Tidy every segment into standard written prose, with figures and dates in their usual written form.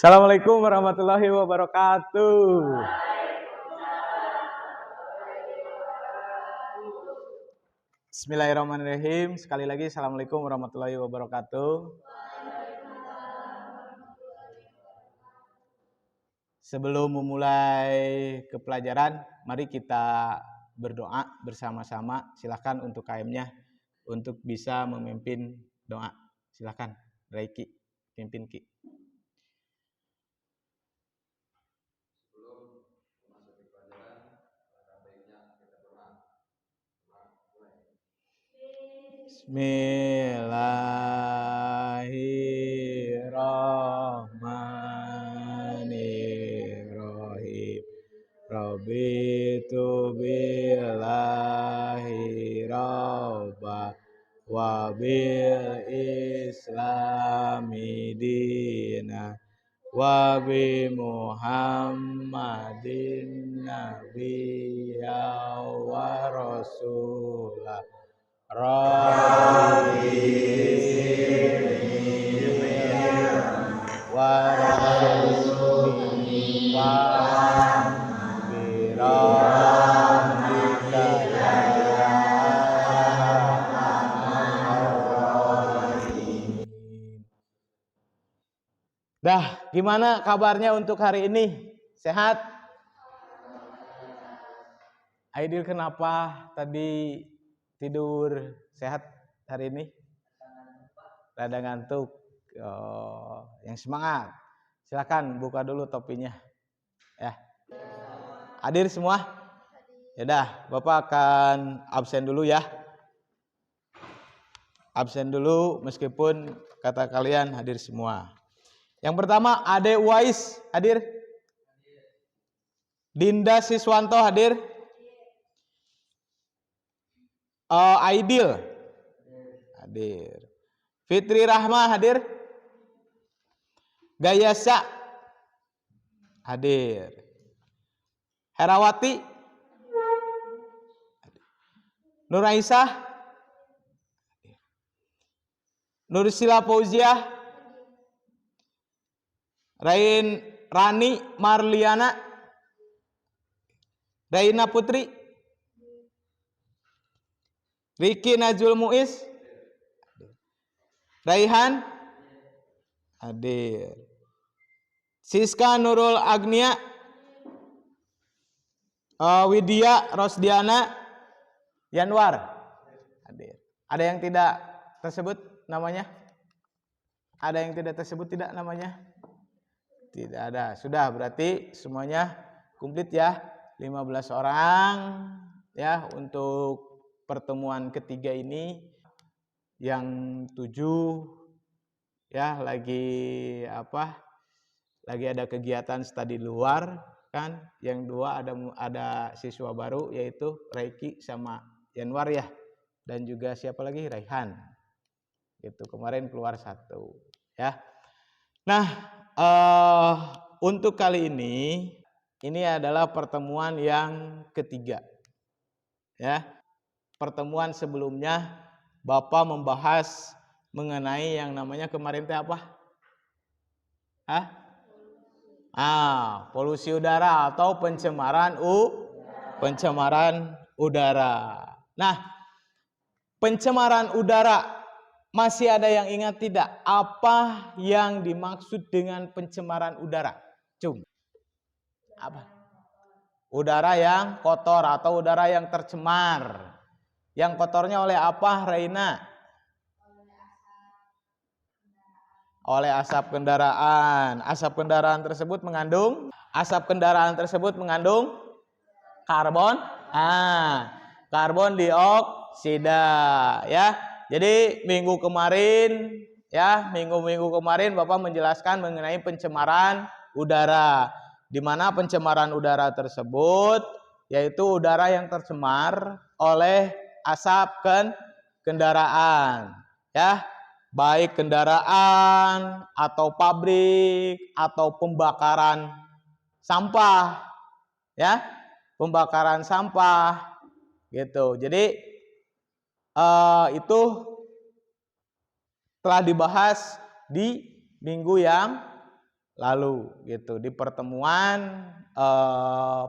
Assalamualaikum warahmatullahi wabarakatuh. Bismillahirrahmanirrahim. Sekali lagi, assalamualaikum warahmatullahi wabarakatuh. Sebelum memulai ke pelajaran, mari kita berdoa bersama-sama. Silakan untuk KM-nya untuk bisa memimpin doa. Silakan, Reiki, pimpin Ki. Bismillahirrahmanirrahim. Raditu billahi rabba wa bil islami dina wa bi Muhammadin nabiyya wa rasulah. Rabbi warahmatullahi Dah, gimana kabarnya untuk hari ini? Sehat? Aidil kenapa tadi tidur sehat hari ini? Rada ngantuk. Oh, yang semangat. Silakan buka dulu topinya. Ya. Hadir semua? Yaudah, Bapak akan absen dulu ya. Absen dulu meskipun kata kalian hadir semua. Yang pertama, Ade Uwais hadir. Dinda Siswanto hadir. Aidil hadir. Fitri Rahma hadir. Gayasa hadir. Herawati, Nur Aisyah, Nursila Fauziah, Rani Marliana, Raina Putri, Riki Najul Muiz, Raihan hadir. Siska Nurul Agnia, Widya Rosdiana, Yanwar hadir. Ada yang tidak tersebut namanya? Ada yang tidak tersebut tidak namanya? Tidak ada. Sudah, berarti semuanya komplit ya. 15 orang ya untuk pertemuan ketiga ini. Yang 7 ya lagi lagi ada kegiatan studi luar kan. Yang 2 ada siswa baru yaitu Reiki sama Yanwar ya. Dan juga siapa lagi? Raihan. Gitu. Kemarin keluar 1 ya. Nah, untuk kali ini adalah pertemuan yang ketiga. Ya. Pertemuan sebelumnya Bapak membahas mengenai yang namanya kemarin teh apa? Polusi udara atau pencemaran udara. Nah, pencemaran udara, masih ada yang ingat tidak apa yang dimaksud dengan pencemaran udara? Apa? Udara yang kotor atau udara yang tercemar. Yang kotornya oleh apa, Reina? Oleh asap kendaraan. Asap kendaraan tersebut mengandung karbon, karbon dioksida ya. Jadi minggu kemarin Bapak menjelaskan mengenai pencemaran udara, di mana pencemaran udara tersebut yaitu udara yang tercemar oleh asap kendaraan ya. Baik kendaraan atau pabrik atau pembakaran sampah ya, pembakaran sampah gitu. Jadi itu telah dibahas di minggu yang lalu gitu di pertemuan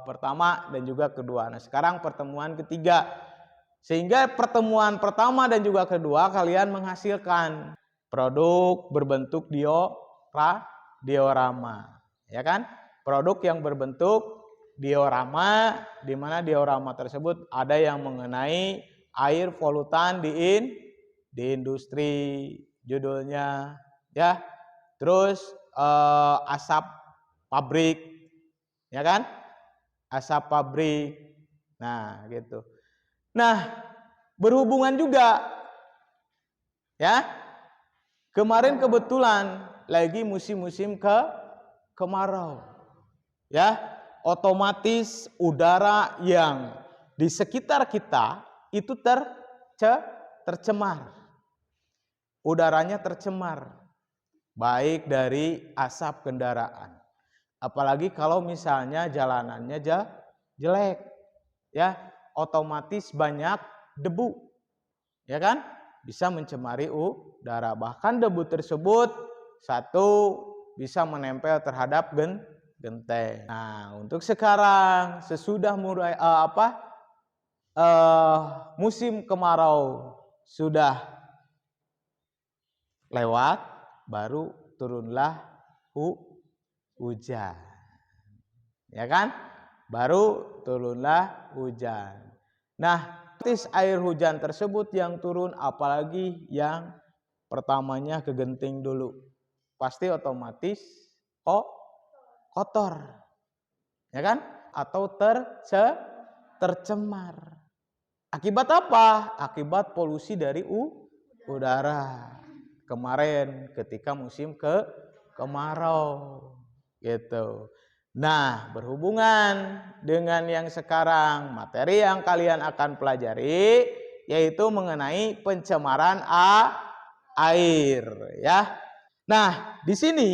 pertama dan juga kedua. Nah, sekarang pertemuan ketiga. Sehingga pertemuan pertama dan juga kedua kalian menghasilkan produk berbentuk diorama, ya kan? Produk yang berbentuk diorama, di mana diorama tersebut ada yang mengenai air polutan di industri, judulnya, ya. Terus asap pabrik, ya kan? Asap pabrik. Nah, gitu. Nah, berhubungan juga, ya. Kemarin kebetulan lagi musim-musim kemarau, ya. Otomatis udara yang di sekitar kita itu tercemar. Udaranya tercemar, baik dari asap kendaraan. Apalagi kalau misalnya jalanannya jelek, ya, otomatis banyak debu, ya kan, bisa mencemari udara. Bahkan debu tersebut satu bisa menempel terhadap genteng. Nah, untuk sekarang sesudah mulai musim kemarau sudah lewat, baru turunlah hujan, ya kan? Baru turunlah hujan. Nah, air hujan tersebut yang turun, apalagi yang pertamanya ke genting dulu, pasti otomatis kotor, ya kan? Atau tercemar. Akibat apa? Akibat polusi dari udara kemarin ketika musim kemarau, gitu. Nah, berhubungan dengan yang sekarang, materi yang kalian akan pelajari yaitu mengenai pencemaran air, ya. Nah, di sini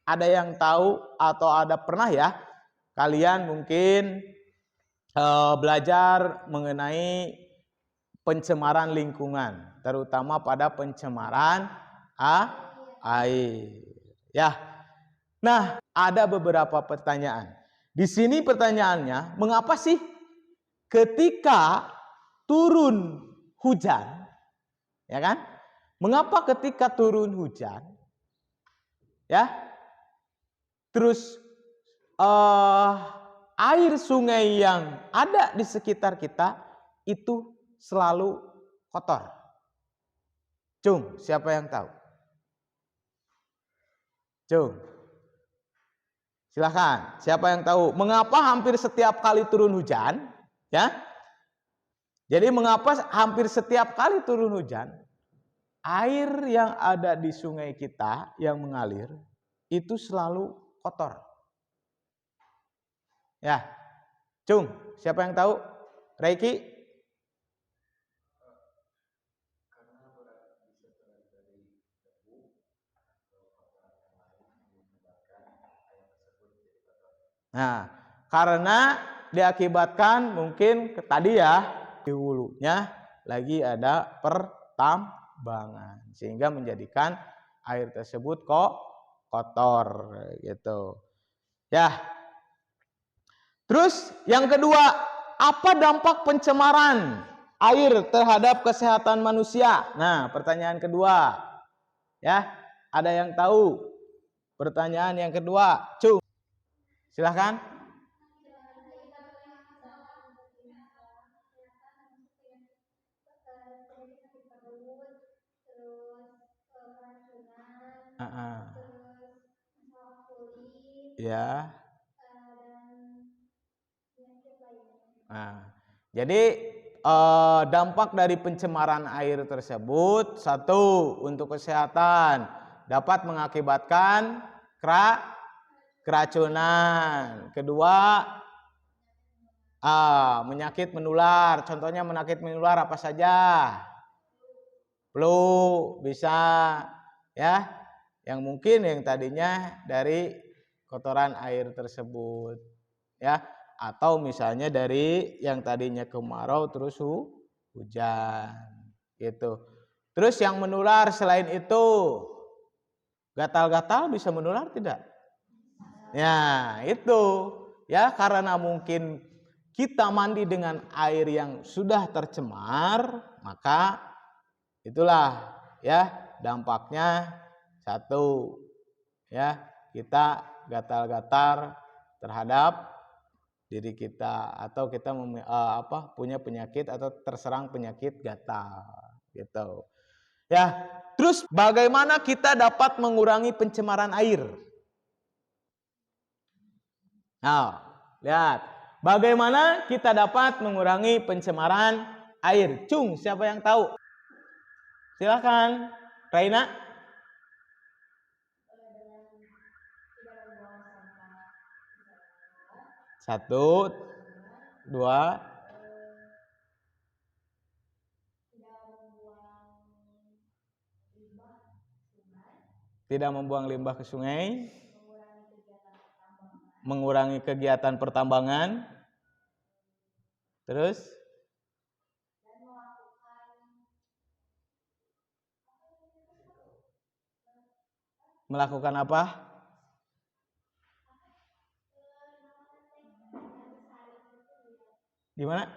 ada yang tahu atau ada pernah ya kalian mungkin belajar mengenai pencemaran lingkungan, terutama pada pencemaran air, ya. Nah, ada beberapa pertanyaan. Di sini pertanyaannya, mengapa sih ketika turun hujan, ya kan? Mengapa ketika turun hujan, ya, terus air sungai yang ada di sekitar kita itu selalu kotor? Cung, siapa yang tahu? Cung. Silahkan, siapa yang tahu mengapa hampir setiap kali turun hujan, ya? Jadi mengapa hampir setiap kali turun hujan, air yang ada di sungai kita yang mengalir itu selalu kotor? Ya, Cung, siapa yang tahu? Reiki? Nah, karena diakibatkan mungkin tadi ya di hulunya lagi ada pertambangan sehingga menjadikan air tersebut kok kotor gitu. Ya. Terus yang kedua, apa dampak pencemaran air terhadap kesehatan manusia? Nah, pertanyaan kedua. Ya, ada yang tahu? Pertanyaan yang kedua, Cung. Silahkan. Ya. Nah, jadi dampak dari pencemaran air tersebut, satu, untuk kesehatan dapat mengakibatkan keracunan. Kedua, penyakit menular. Contohnya penyakit menular apa saja? Flu bisa, ya, yang mungkin yang tadinya dari kotoran air tersebut, ya, atau misalnya dari yang tadinya kemarau terus hujan gitu. Terus yang menular selain itu Gatal-gatal bisa menular tidak? Ya, itu. Ya, karena mungkin kita mandi dengan air yang sudah tercemar, maka itulah ya dampaknya satu, ya, kita gatal-gatal terhadap diri kita atau kita punya penyakit atau terserang penyakit gatal gitu. Ya, terus bagaimana kita dapat mengurangi pencemaran air? Nah, lihat. Bagaimana kita dapat mengurangi pencemaran air? Cung, siapa yang tahu? Silakan, Raina. Satu, dua. Tidak membuang limbah ke sungai. Mengurangi kegiatan pertambangan. Terus? Melakukan apa? Gimana?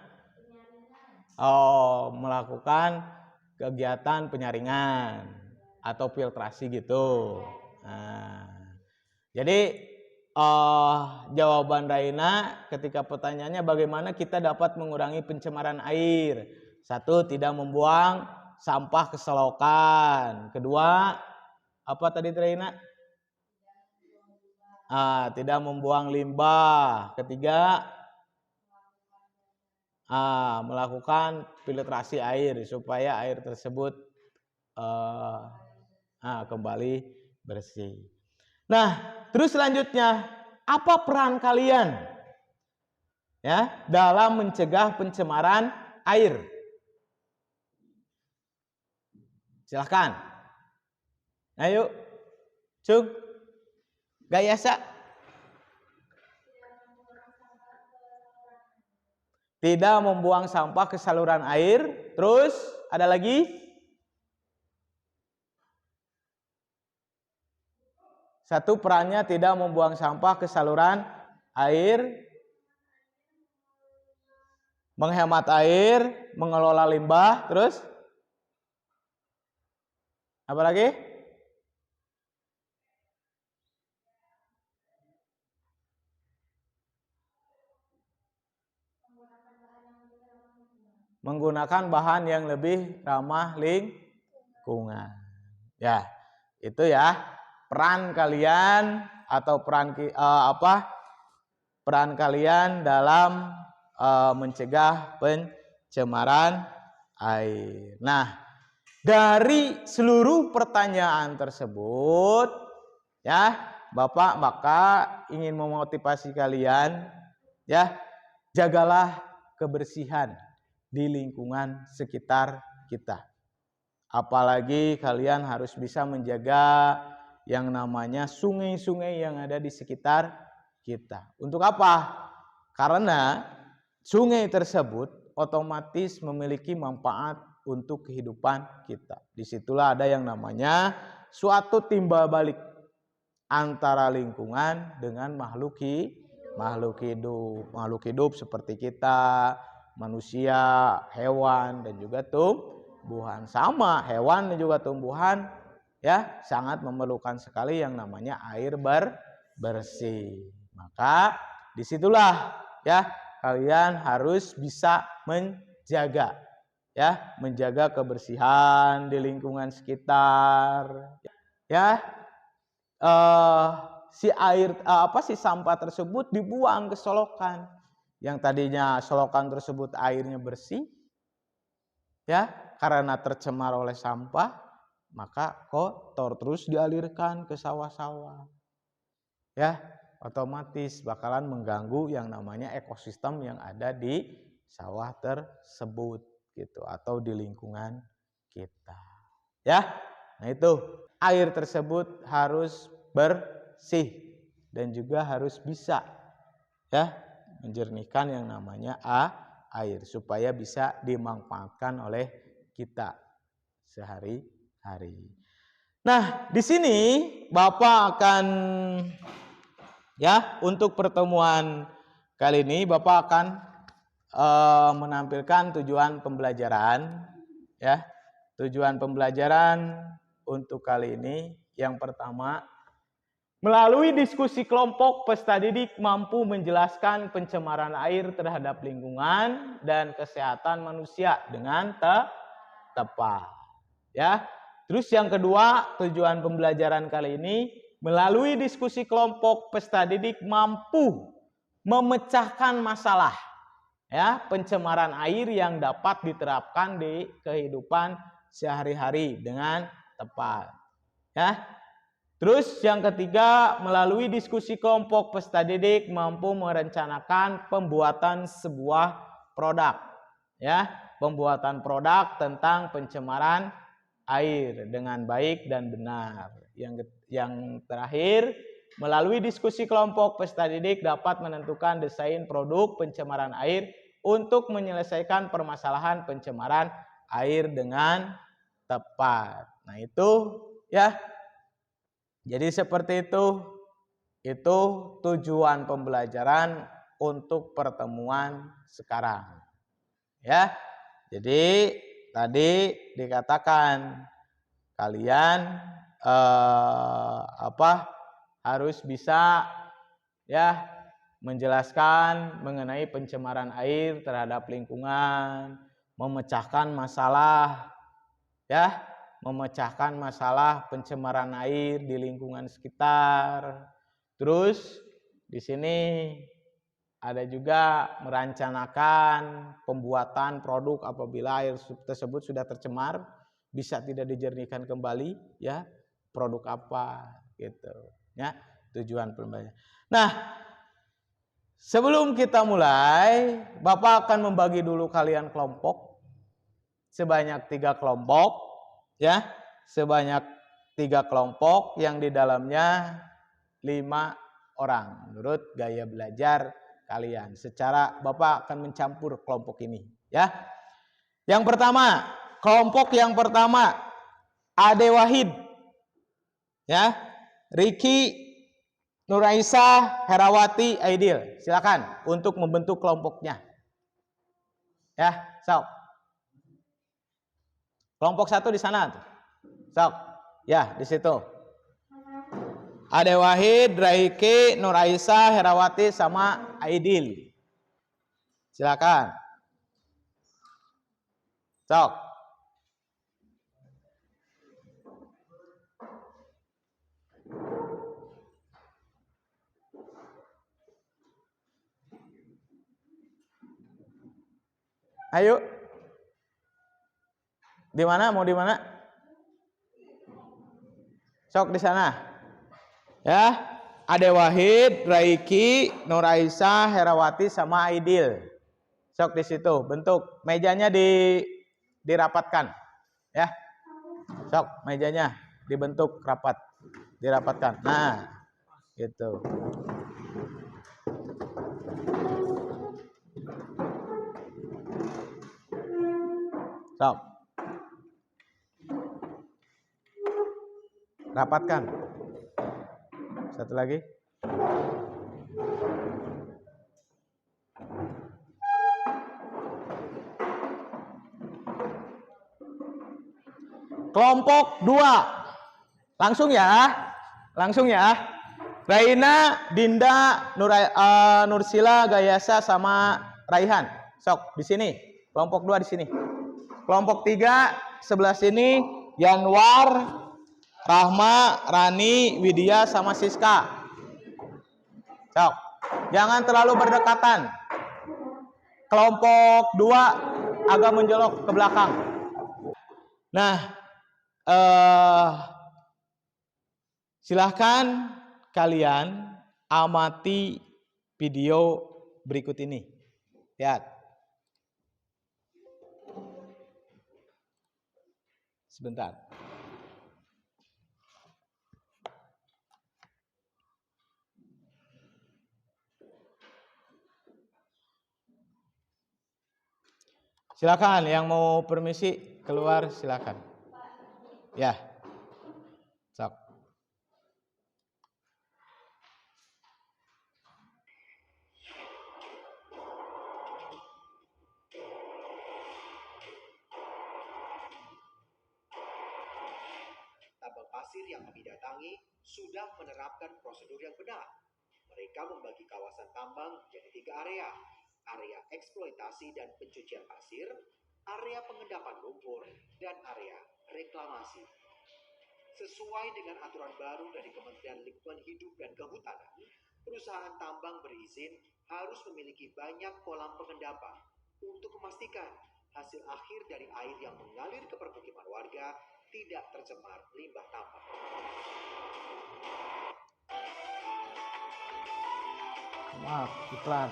Oh, melakukan kegiatan penyaringan atau filtrasi gitu. Nah, jadi jawaban Raina ketika pertanyaannya bagaimana kita dapat mengurangi pencemaran air. Satu, tidak membuang sampah ke selokan. Kedua, apa tadi Raina? Tidak membuang limbah. Ketiga, melakukan filtrasi air supaya air tersebut kembali bersih. Nah, terus selanjutnya, apa peran kalian ya dalam mencegah pencemaran air? Silahkan. Ayo, Cung, Gayasa. Tidak membuang sampah ke saluran air. Terus ada lagi? Satu, perannya tidak membuang sampah ke saluran air, menghemat air, mengelola limbah, terus apa lagi? Menggunakan bahan yang lebih ramah lingkungan. Ya, itu ya peran kalian atau peran kalian dalam mencegah pencemaran air. Nah, dari seluruh pertanyaan tersebut ya, Bapak maka ingin memotivasi kalian ya, jagalah kebersihan di lingkungan sekitar kita. Apalagi kalian harus bisa menjaga yang namanya sungai-sungai yang ada di sekitar kita. Untuk apa? Karena sungai tersebut otomatis memiliki manfaat untuk kehidupan kita. Disitulah ada yang namanya suatu timbal balik antara lingkungan dengan makhluk hidup. Makhluk hidup seperti kita, manusia, hewan, dan juga tumbuhan. Sama, hewan dan juga tumbuhan ya sangat memerlukan sekali yang namanya air bersih. Maka disitulah ya kalian harus bisa menjaga kebersihan di lingkungan sekitar. Ya, si sampah tersebut dibuang ke selokan. Yang tadinya selokan tersebut airnya bersih, ya, karena tercemar oleh sampah, maka kotor terus dialirkan ke sawah-sawah. Ya, otomatis bakalan mengganggu yang namanya ekosistem yang ada di sawah tersebut gitu atau di lingkungan kita. Ya. Nah, itu air tersebut harus bersih dan juga harus bisa ya menjernihkan yang namanya air supaya bisa dimanfaatkan oleh kita sehari-hari. Nah, di sini Bapak akan ya, untuk pertemuan kali ini Bapak akan menampilkan tujuan pembelajaran ya. Tujuan pembelajaran untuk kali ini yang pertama, melalui diskusi kelompok peserta didik mampu menjelaskan pencemaran air terhadap lingkungan dan kesehatan manusia dengan tepat. Ya. Terus yang kedua, tujuan pembelajaran kali ini melalui diskusi kelompok peserta didik mampu memecahkan masalah ya pencemaran air yang dapat diterapkan di kehidupan sehari-hari dengan tepat. Ya. Terus yang ketiga, melalui diskusi kelompok peserta didik mampu merencanakan pembuatan sebuah produk. Ya, pembuatan produk tentang pencemaran air dengan baik dan benar. Yang terakhir, melalui diskusi kelompok peserta didik dapat menentukan desain produk pencemaran air untuk menyelesaikan permasalahan pencemaran air dengan tepat. Nah, itu ya. Jadi seperti itu tujuan pembelajaran untuk pertemuan sekarang. Ya. Jadi tadi dikatakan kalian harus bisa ya menjelaskan mengenai pencemaran air terhadap lingkungan, memecahkan masalah ya, memecahkan masalah pencemaran air di lingkungan sekitar. Terus di sini ada juga merencanakan pembuatan produk apabila air tersebut sudah tercemar, bisa tidak dijernihkan kembali ya, produk apa gitu ya, tujuan pembelajaran. Nah, sebelum kita mulai, Bapak akan membagi dulu kalian kelompok sebanyak 3 kelompok ya, sebanyak 3 kelompok yang di dalamnya 5 orang menurut gaya belajar kalian. Secara Bapak akan mencampur kelompok ini ya. Yang pertama, kelompok yang pertama Ade Wahid ya, Riki, Nuraisa, Herawati, Aidil. Silakan untuk membentuk kelompoknya. Ya, sok. Kelompok 1 di sana tuh. Sok. Ya, di situ. Ade Wahid, Riki, Nuraisa, Herawati sama Aidil. Silakan. Sok. Ayo. Di mana? Mau di mana? Sok di sana. Ya. Ade Wahid, Raiki, Nuraisa, Herawati sama Aidil. Sok di situ. Bentuk mejanya dirapatkan. Ya. Sok mejanya dibentuk rapat. Dirapatkan. Nah, gitu. Sok. Rapatkan. Satu lagi. Kelompok 2. Langsung ya. Langsung ya. Raina, Dinda, Nursila, Gayasa sama Raihan. Sok di sini. Kelompok 2 di sini. Kelompok 3 sebelah sini Yanwar, Rahma, Rani, Widya sama Siska. Sok. Jangan terlalu berdekatan. Kelompok 2 agak menjolok ke belakang. Nah, silahkan kalian amati video berikut ini. Lihat. Sebentar. Silakan yang mau permisi keluar silakan. Ya. pasir yang kami datangi sudah menerapkan prosedur yang benar. Mereka membagi kawasan tambang menjadi 3 area. Area eksploitasi dan pencucian pasir, area pengendapan lumpur, dan area reklamasi. Sesuai dengan aturan baru dari Kementerian Lingkungan Hidup dan Kehutanan, perusahaan tambang berizin harus memiliki banyak kolam pengendapan untuk memastikan hasil akhir dari air yang mengalir ke permukiman warga tidak tercemar limbah tambang. Maaf, iklan.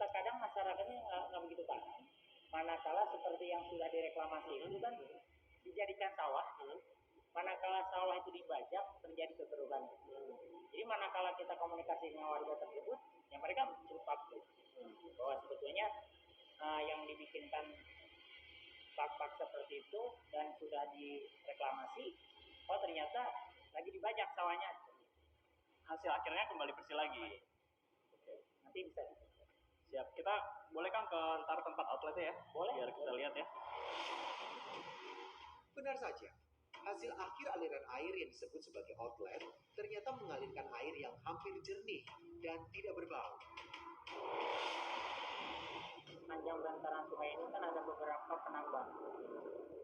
Terkadang masyarakatnya nggak begitu paham. Manakala seperti yang sudah direklamasi itu kan dijadikan sawah, manakala sawah itu dibajak terjadi kekeruhan. Jadi manakala kita komunikasi dengan warga tersebut, ya mereka cukup paham bahwa sebetulnya yang dibikinkan bak-bak seperti itu dan sudah direklamasi, oh ternyata lagi dibajak sawahnya. Hasil akhirnya kembali bersih lagi. Nanti bisa. Siap. Kita boleh kan ke ntar tempat outletnya ya? Boleh. Biar kita lihat ya. Benar saja, hasil akhir aliran air yang disebut sebagai outlet ternyata mengalirkan air yang hampir jernih dan tidak berbau. Panjang bantaran sungai ini kan ada beberapa penambang,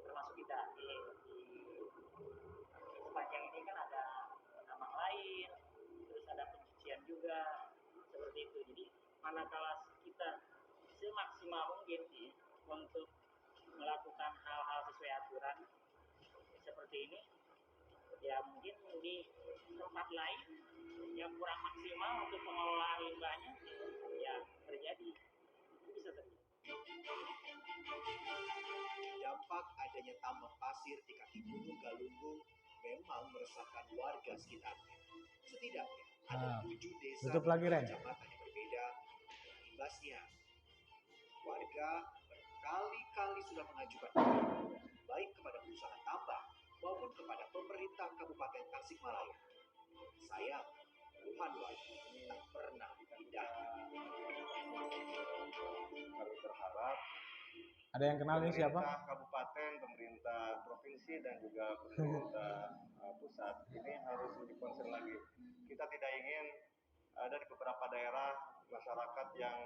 termasuk kita di sepanjang ini kan ada penambang lain, terus ada pencucian juga seperti itu. Jadi manakala kita semaksimal mungkin untuk melakukan hal-hal sesuai aturan seperti ini, ya mungkin di tempat lain yang kurang maksimal untuk pengelolaan limbahnya, ya terjadi, itu bisa terjadi. Dampak adanya tambang pasir di kaki Gunung Galunggung memang meresahkan warga sekitarnya. Setidaknya ada 7 desa tutup lagi, Ren. kecamatan yang berbeda dengan imbasnya. Warga berkali-kali sudah mengajukan baik kepada perusahaan tambang maupun kepada pemerintah Kabupaten Tasikmalaya. Sayang, keluhan warga tak pernah diindahkan. Kami berharap Ada yang kenal ini siapa? pemerintah kabupaten, pemerintah provinsi, dan juga pemerintah pusat ini harus lebih concern lagi. Kita tidak ingin ada di beberapa daerah masyarakat yang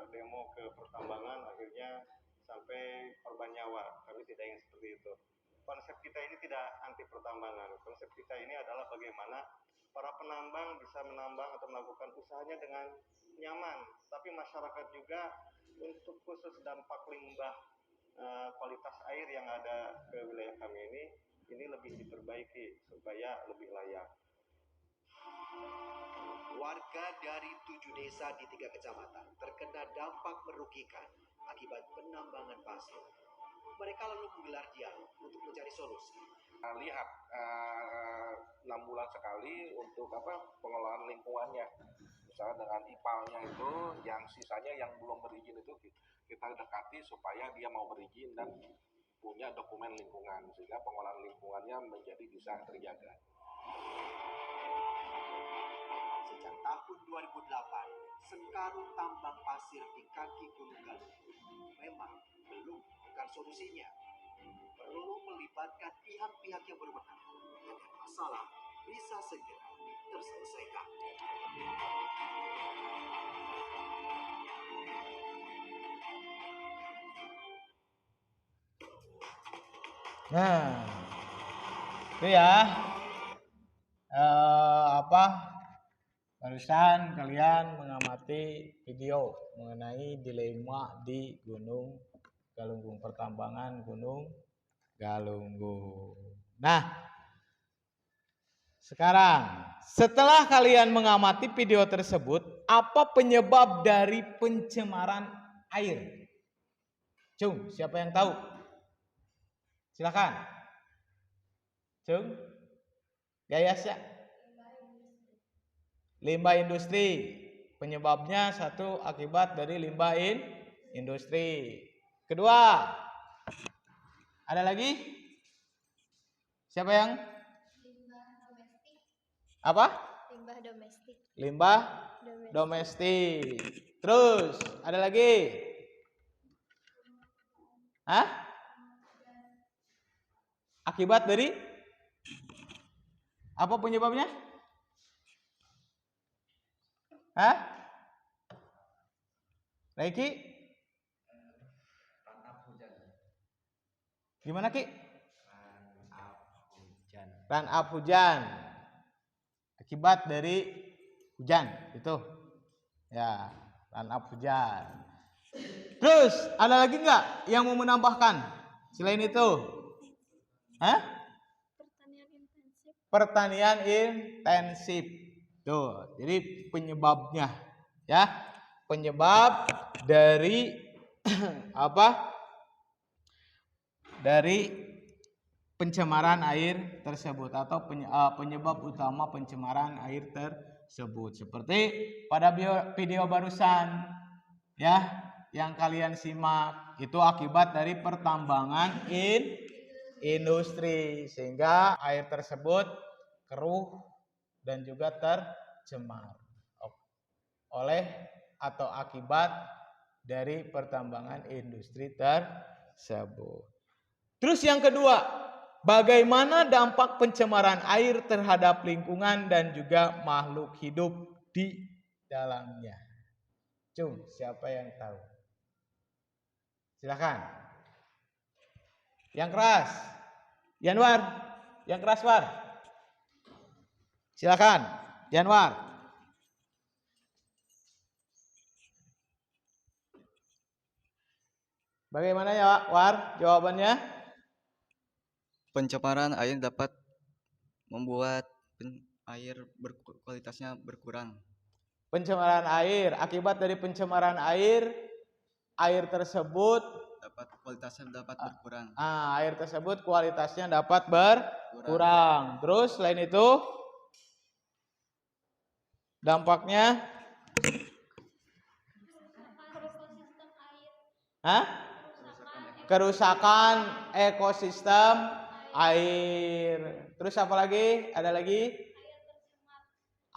demo ke pertambangan akhirnya sampai korban nyawa. Kami tidak ingin seperti itu. Konsep kita ini tidak anti pertambangan. Konsep kita ini adalah bagaimana para penambang bisa menambang atau melakukan usahanya dengan nyaman, tapi masyarakat juga untuk khusus dampak limbah kualitas air yang ada ke wilayah kami ini lebih diperbaiki supaya lebih layak. Warga dari 7 desa di 3 kecamatan terkena dampak merugikan akibat penambangan pasir. Mereka lalu menggelar dialog untuk mencari solusi. Lihat 6 bulan sekali untuk pengelolaan lingkungannya. Misalnya dengan IPAL-nya itu, yang sisanya yang belum berizin itu kita dekati supaya dia mau berizin dan punya dokumen lingkungan sehingga pengelolaan lingkungannya menjadi bisa terjaga. Sejak tahun 2008, sengkarut tambang pasir di kaki Gunung Galunggung memang belum menemukan solusinya. Perlu melibatkan pihak-pihak yang berwenang agar masalah bisa segera terselesaikan. Nah, itu ya. Barusan kalian mengamati video mengenai dilema di Gunung Galunggung, pertambangan Gunung Galunggung. Nah, sekarang setelah kalian mengamati video tersebut, apa penyebab dari pencemaran air? Cung, siapa yang tahu? Silakan. Cung, Gayas ya. Limbah industri. Penyebabnya satu akibat dari limbah industri. Kedua, ada lagi? Siapa yang? Limbah domestik. Apa? Limbah domestik. Limbah domestik. Terus, ada lagi? Hah? Akibat dari apa penyebabnya? Hah? Reiki? Gimana Ki? Run up hujan. Akibat dari hujan itu. Ya, run up hujan. Terus ada lagi nggak yang mau menambahkan selain itu? Hah? Pertanian intensif. Tuh, jadi penyebabnya ya. Penyebab dari apa? Dari pencemaran air tersebut atau penyebab utama pencemaran air tersebut. Seperti pada video barusan ya yang kalian simak, itu akibat dari pertambangan industri sehingga air tersebut keruh dan juga tercemar oleh atau akibat dari pertambangan industri tersebut. Terus yang kedua, bagaimana dampak pencemaran air terhadap lingkungan dan juga makhluk hidup di dalamnya? Siapa yang tahu? Silakan. Yang keras. Yanwar. Yang keras, War. Silakan, Yanwar. Bagaimana ya, War? Jawabannya? Pencemaran air dapat membuat air kualitasnya berkurang. Pencemaran air, akibat dari pencemaran air tersebut kualitasnya dapat berkurang. Air tersebut kualitasnya dapat berkurang. Terus selain itu dampaknya kerusakan ekosistem air. Terus apa lagi? Ada lagi?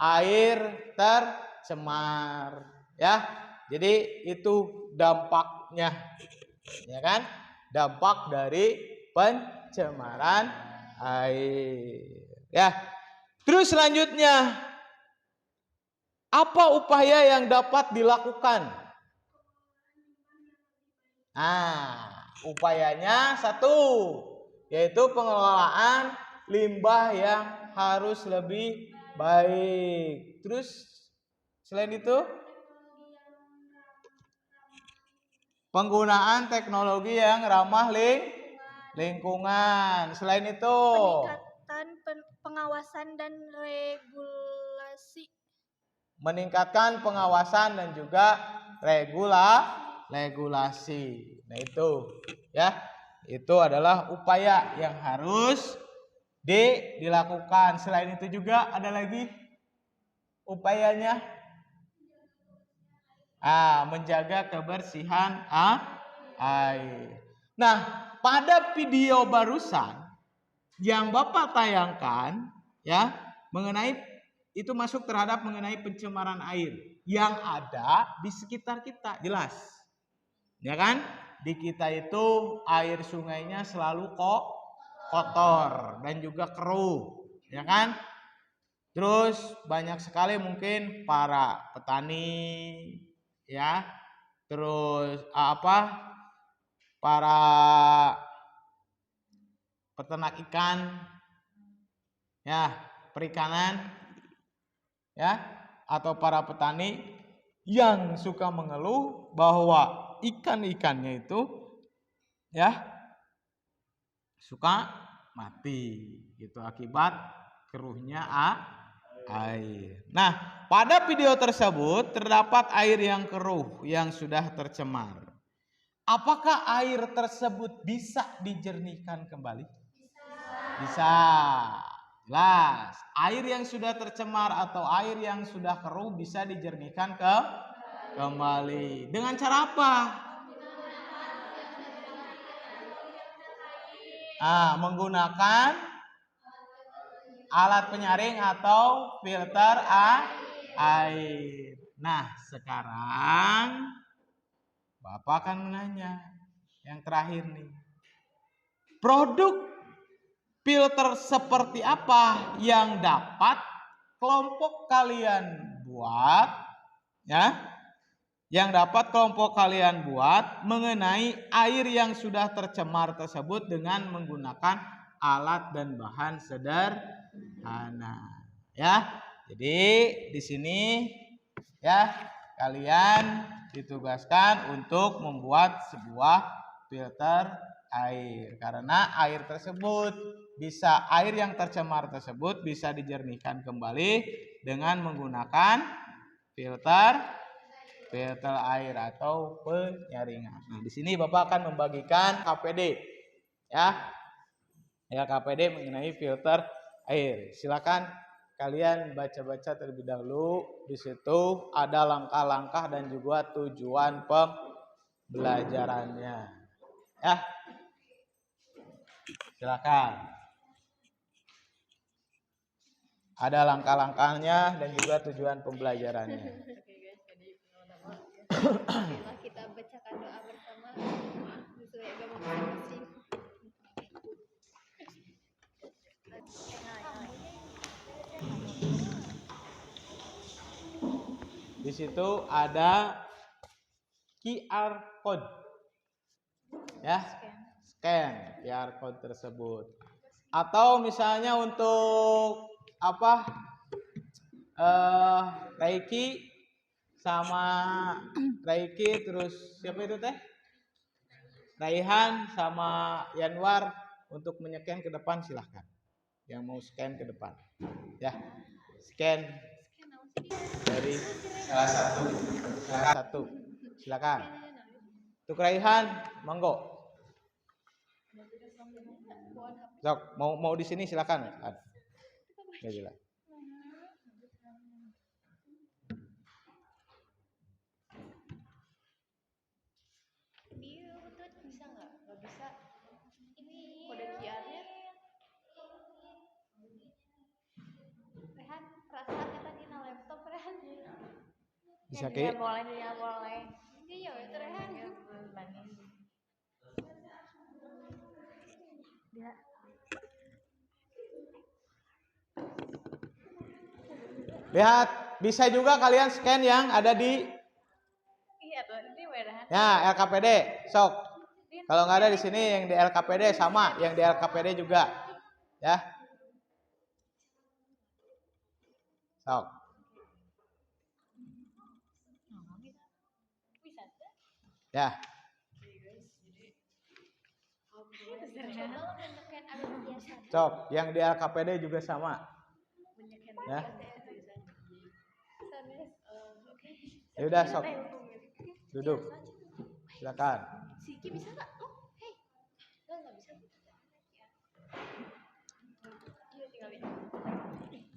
Air tercemar. Ya. Jadi itu dampaknya. Ya kan? Dampak dari pencemaran air. Ya. Terus selanjutnya, apa upaya yang dapat dilakukan? Upayanya satu, yaitu pengelolaan limbah yang harus lebih baik. Terus selain itu, penggunaan teknologi yang ramah lingkungan. Selain itu, peningkatan pengawasan dan regulasi. Meningkatkan pengawasan dan juga regulasi. Nah itu ya, itu adalah upaya yang harus dilakukan. Selain itu juga ada lagi upayanya, menjaga kebersihan air. Nah, pada video barusan yang Bapak tayangkan ya mengenai itu masuk terhadap mengenai pencemaran air yang ada di sekitar kita, jelas. Ya kan? Di kita itu air sungainya selalu kotor dan juga keruh, ya kan? Terus banyak sekali mungkin para petani ya, terus para peternak ikan ya, perikanan ya, atau para petani yang suka mengeluh bahwa ikan-ikannya itu ya suka mati gitu akibat keruhnya air. Nah, pada video tersebut terdapat air yang keruh yang sudah tercemar. Apakah air tersebut bisa dijernihkan kembali? Bisa. Jelas. Air yang sudah tercemar atau air yang sudah keruh bisa dijernihkan kembali. Dengan cara apa? Menggunakan alat penyaring atau filter air. Nah, sekarang Bapak akan menanya, Yang terakhir nih. Produk filter seperti apa yang dapat kelompok kalian buat, ya? Yang dapat kelompok kalian buat mengenai air yang sudah tercemar tersebut dengan menggunakan alat dan bahan sederhana, ya. Jadi di sini ya kalian ditugaskan untuk membuat sebuah filter air, karena air yang tercemar tersebut bisa dijernihkan kembali dengan menggunakan filter air atau penyaringan. Nah, di sini Bapak akan membagikan KPD, ya KPD mengenai filter air. Silakan kalian baca-baca terlebih dahulu. Di situ ada langkah-langkah dan juga tujuan pembelajarannya. Ya. Silakan. Ada langkah-langkahnya dan juga tujuan pembelajarannya. Marilah kita bacakan doa bersama sesuai agama masing-masing. Di situ ada QR code, ya, scan QR code tersebut. Atau misalnya untuk apa, Reiki sama Reiki, terus siapa itu teh? Raihan sama Yanwar untuk menycan ke depan silahkan. Yang mau scan ke depan, ya, scan dari salah satu, silakan. Untuk Raihan, monggo. Sok, mau di sini silakan. Ya, jelas. Dia betul bisa nggak? Nggak bisa. Ini kode QR-nya. Rehan, perasaan kita dina laptop Rehan. Bisa Ki? Boleh. Iya, itu Rehan. Ya. Lihat, bisa juga kalian scan yang ada di ya LKPD, sok. Kalau nggak ada di sini yang di LKPD sama, yang di LKPD juga, ya. Sok. Ya. Sok, yang di LKPD juga sama. Ya. Ya udah, sok. Duduk. Silakan. Siki bisa nggak? Oh, hei. Nggak bisa. Iya, tinggalin.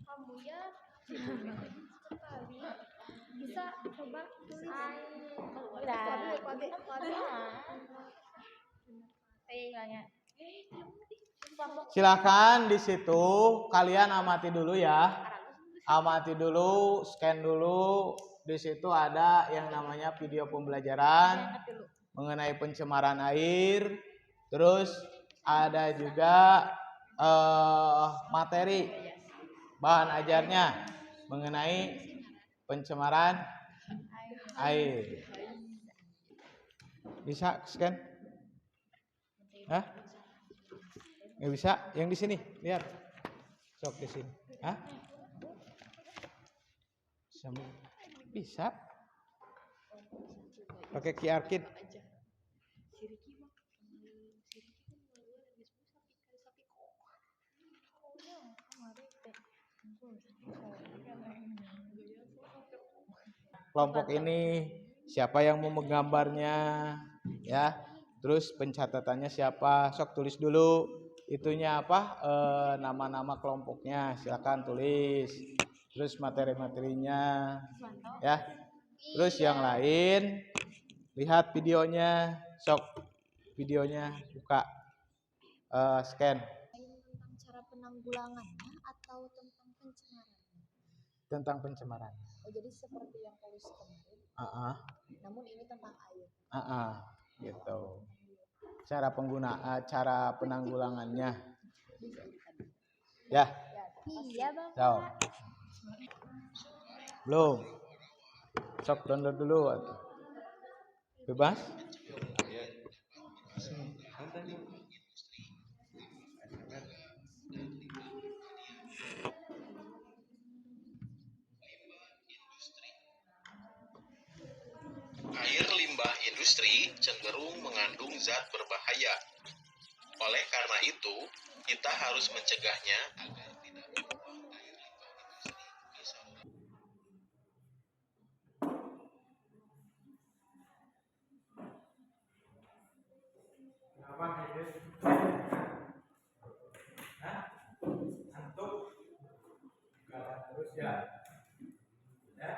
Kamu ya sekali bisa coba tulis. Silakan di situ kalian amati dulu ya. Amati dulu, scan dulu. Di situ ada yang namanya video pembelajaran mengenai pencemaran air. Terus ada juga materi bahan ajarnya mengenai pencemaran air. Bisa scan? Hah? Nggak bisa? Yang di sini, lihat. Sok di sini. Hah? Bisa. Pakai QR Kit. Kelompok ini siapa yang mau menggambarnya, ya. Terus pencatatannya siapa? Sok tulis dulu itunya apa? Nama-nama kelompoknya silakan tulis. Terus materi-materinya, ya. Terus yang lain lihat videonya, sok videonya buka, scan. Tentang cara penanggulangannya atau tentang pencemaran? Tentang pencemaran. Oh, jadi seperti yang polusi kemarin. Namun ini tentang air. Gitu. cara penanggulangannya. Ya. Iya, Bapak. Tahu. Belum. Sok download dulu. Bebas? Air limbah industri cenderung mengandung zat berbahaya. Oleh karena itu, kita harus mencegahnya agar tidak membuang air limbah industri ke saluran. Antuk. Terus ya. Ya.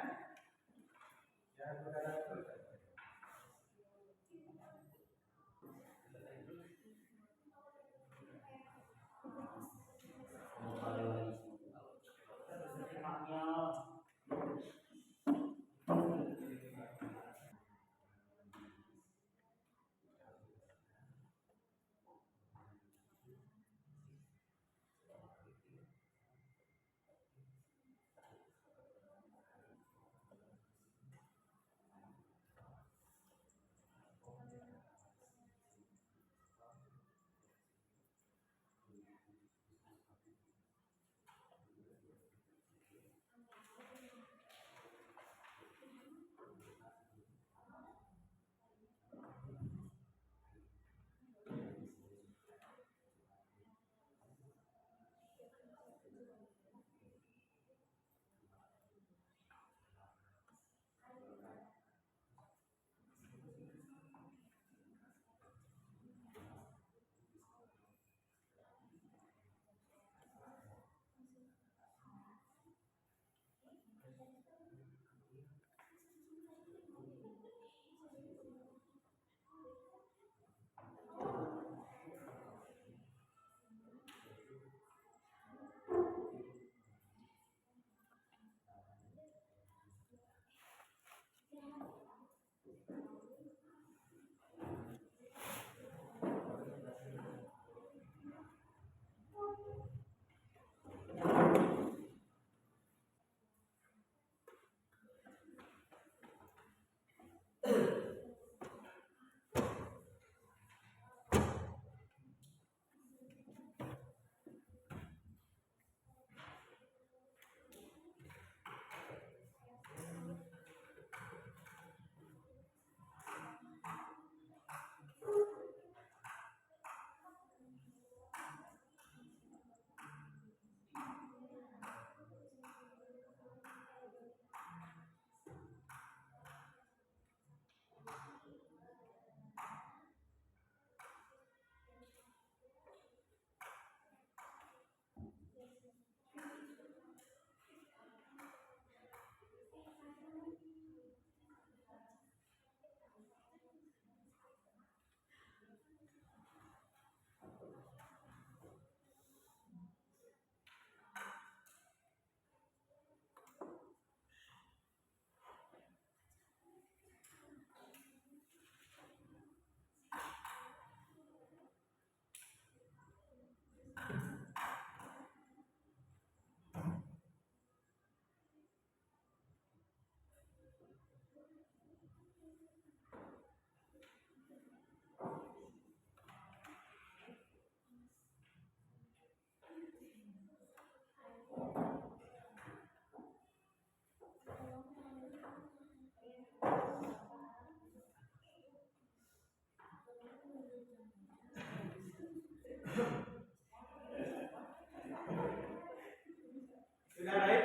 Sudah baik?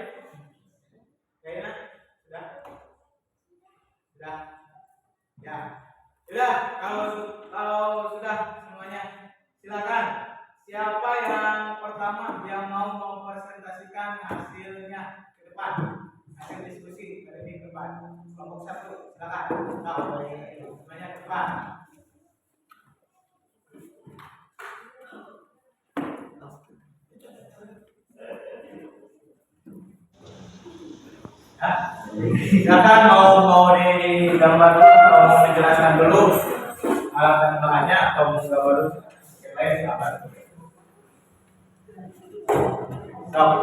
Kayaknya sudah? Sudah? Ya. Sudah, kalau sudah semuanya silakan. Siapa yang pertama yang mau mempresentasikan hasilnya ke depan? Hasil diskusi dari ke depan. Kelompok 1, silakan. Semuanya ke depan. Silakan mau digambar dulu, mau menjelaskan dulu alat dan bahannya atau sudah baru yang lain silakan.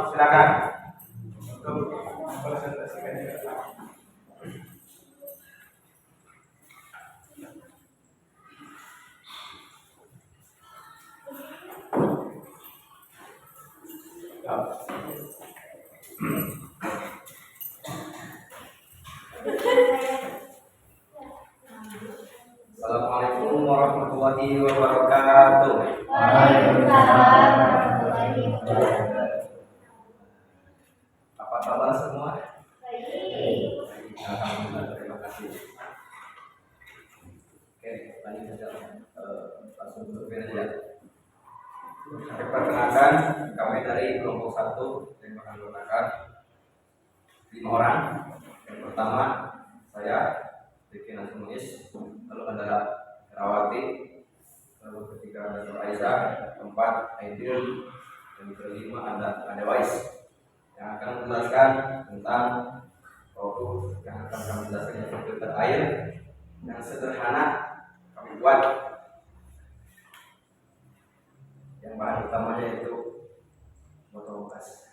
Silakan untuk presentasikannya. Assalamualaikum warahmatullahi wabarakatuh. Waalaikumsalam warahmatullahi wabarakatuh. Apa kabar semua? Baik. Alhamdulillah, terima kasih. Oke, lanjut saja. Langsung berbeda ya. Perkenalkan, kami dari kelompok 1 yang akan menggunakan 5 orang. Yang pertama, saya Vicky Nasmunis, lalu ada Herawati, lalu ketiga ada Nur Aisyah, keempat Aidil, dan kelima ada Wais yang akan menjelaskan tentang produk yang akan kami jelaskan, yaitu filter air yang sederhana kami buat, yang bahan utamanya itu botol bekas.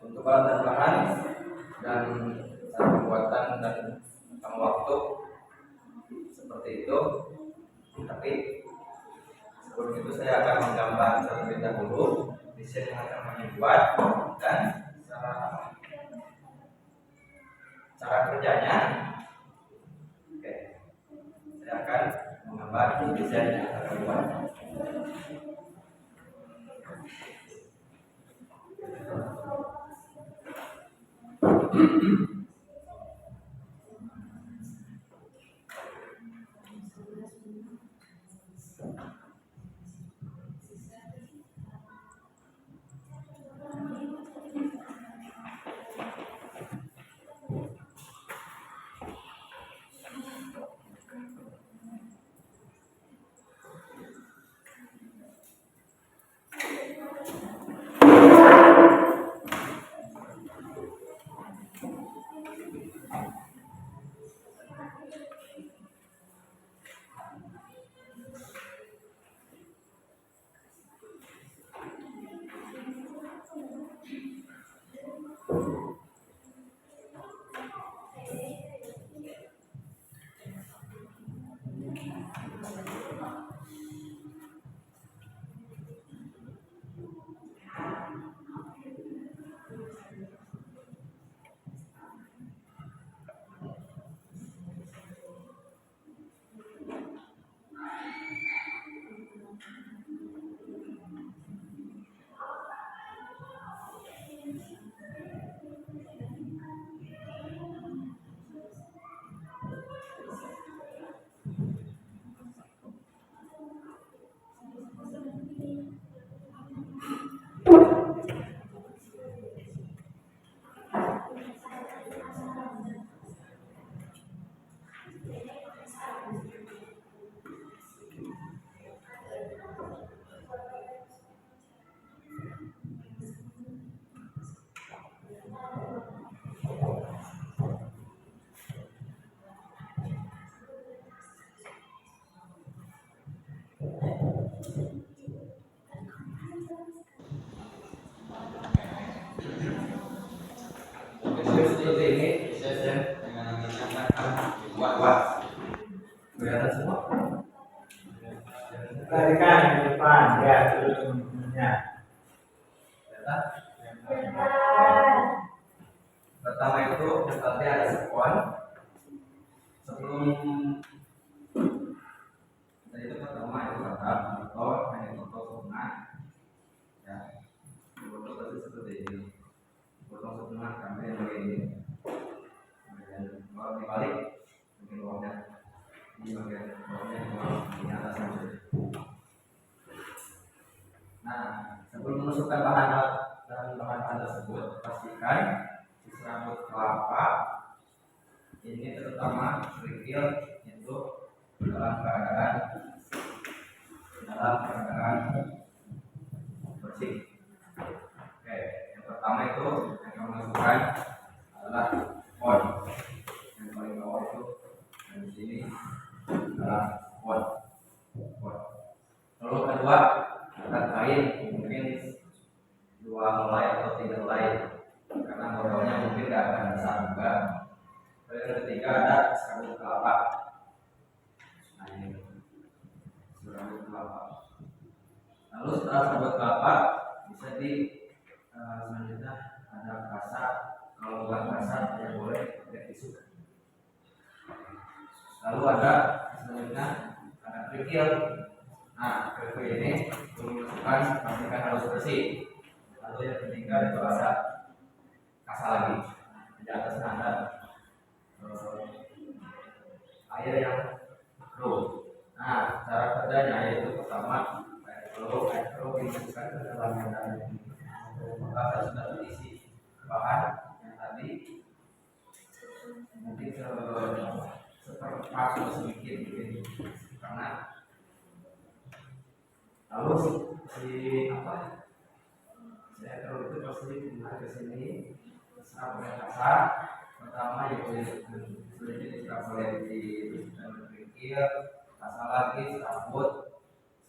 Untuk alat dan bahan dan cara pembuatan dan tentang waktu seperti itu. Tapi sebelum itu saya akan menggambar terlebih dahulu desain yang akan kami buat dan cara kerjanya. Oke, saya akan menggambar desain yang akan kami buat. Seperti ini, saya dengan menambahkan buat. Nah, sebelum memasukkan bahan-bahan tersebut, pastikan si serabut kelapa ini terutama kerikil itu dalam keadaan bersih. Oke, yang pertama itu yang kita masukkan adalah pot. Yang paling bawah itu dan di sini adalah pot. Lalu kedua ada kain, mungkin 2 helai atau 3 helai karena modelnya mungkin tidak akan besar juga. Lalu yang ketiga ada serabut kelapa. Nah ini serabut kelapa. Lalu setelah serabut kelapa bisa selanjutnya ada kasar. Kalau bukan kasar ya boleh pakai tisu. Lalu ada selanjutnya ada kerikil. Nah, kerikil ini dimasukkan, pastikan harus bersih. Lalu yang ketiga itu ada kasar lagi. Di atasnya ada air yang keruh. Nah, cara kerjanya yaitu pertama air keruh dimasukkan ke dalam wadah ini. Maka sudah terisi bahan yang tadi mungkin seperempat atau sedikit gitu. Karena lalu si air keruh itu pasti menarik ke sini serabut yang kasar. Pertama yaitu sudah serabut di kerikil, kasar lagi serabut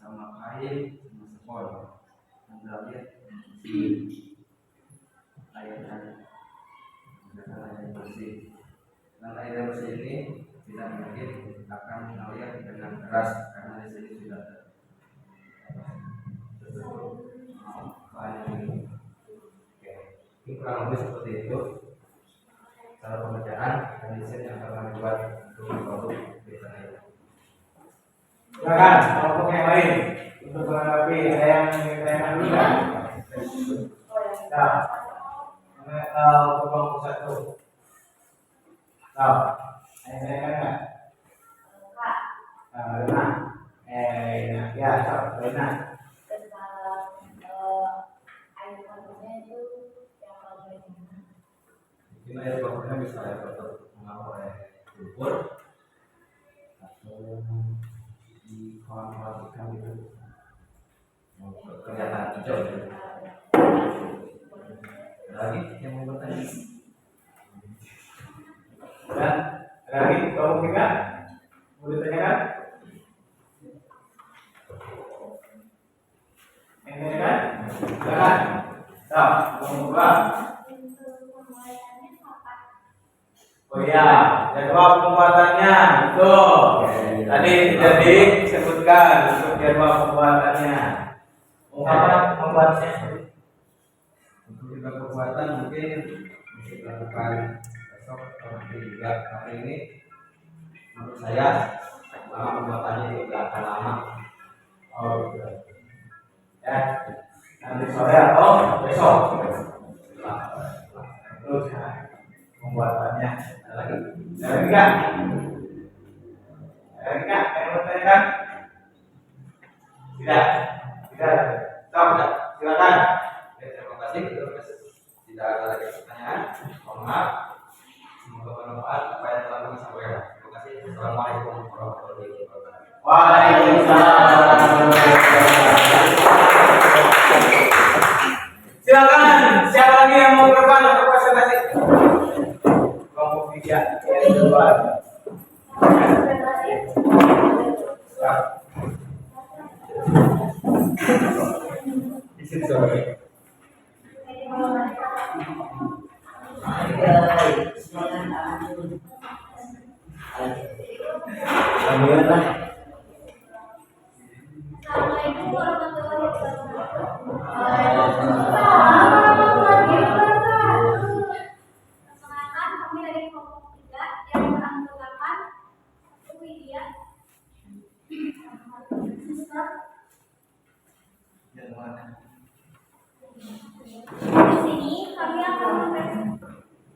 sama kain sama sepol. Anda lihat di air yang bersih. Dan air yang bersih ini tidak mungkin akan mengalir dengan deras karena di sini sudah bahan ini. Oke, ini kurang lebih seperti itu cara pengerjaan dan desain yang akan kami buat untuk produk desa ini. Silakan kelompok yang lain untuk menanggapi. Ada yang ditanyakan dulu kan? Nah, untuk kelompok 1. Tahu? Ada yang ditanyakan nggak? Lena. Ya, Lena. Mungkin air bakunya bisa air baku mengalir oleh lumpur atau di kolam ikan gitu, kelihatan hijau. Ada lagi yang mau bertanya? Dan ada lagi kelompok 3 mau ditanyakan? Yang ditanyakan? Silakan. Tahu? Kelompok 2. Oh iya, jadwal pembuatannya itu tadi tidak disebutkan untuk jadwal pembuatannya. Apa membuatnya? Untuk jadwal pembuatan mungkin bisa dilakukan besok atau nanti juga. Hari ini menurut saya lama pembuatannya itu tidak akan lama. Oh gitu. Ya, nanti sore atau besok. Terus pembuatannya. Ada lagi nggak? Yang mau tanyakan? Tidak. Stop. Silakan. Terima kasih. Tidak ada lagi pertanyaan. Mohon maaf. Semoga bermanfaat apa yang telah kami sampaikan. Terima kasih. Assalamualaikum warahmatullahi wabarakatuh. Waalaikumsalam. Silakan. Siapa lagi yang mau berbagi atau presentasi? Kelompok 3 yang kedua. Isi sore. Assalamualaikum warahmatullahi wabarakatuh. Perkenalkan, kami dari kelompok 3 yang beranggotakan Widya, Sister. Di sini kami akan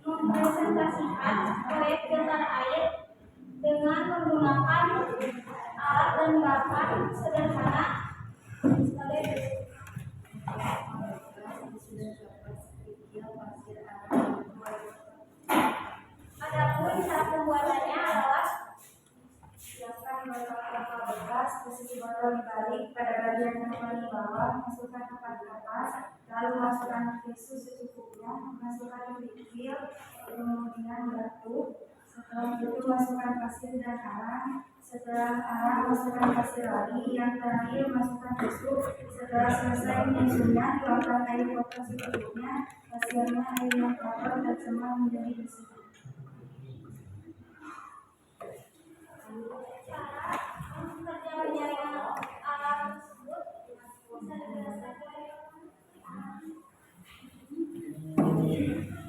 mempresentasikan proyek filter air dengan menggunakan bawah, masukkan ke atas, lalu masukkan tisu secukupnya, masukkan kerikil, kemudian batu. Setelah itu masukkan pasir dan arang. Setelah arang masukkan pasir lagi. Yang terakhir masukkan tisu. Setelah selesai menyusunnya, tuangkan air kotor secukupnya. Pasirnya air yang kotor dan semua menjadi bersih. Kerja penyaringan alat tersebut bisa dijelaskan.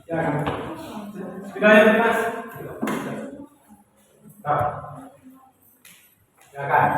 Ya, sudah ya Mas. Ya kan.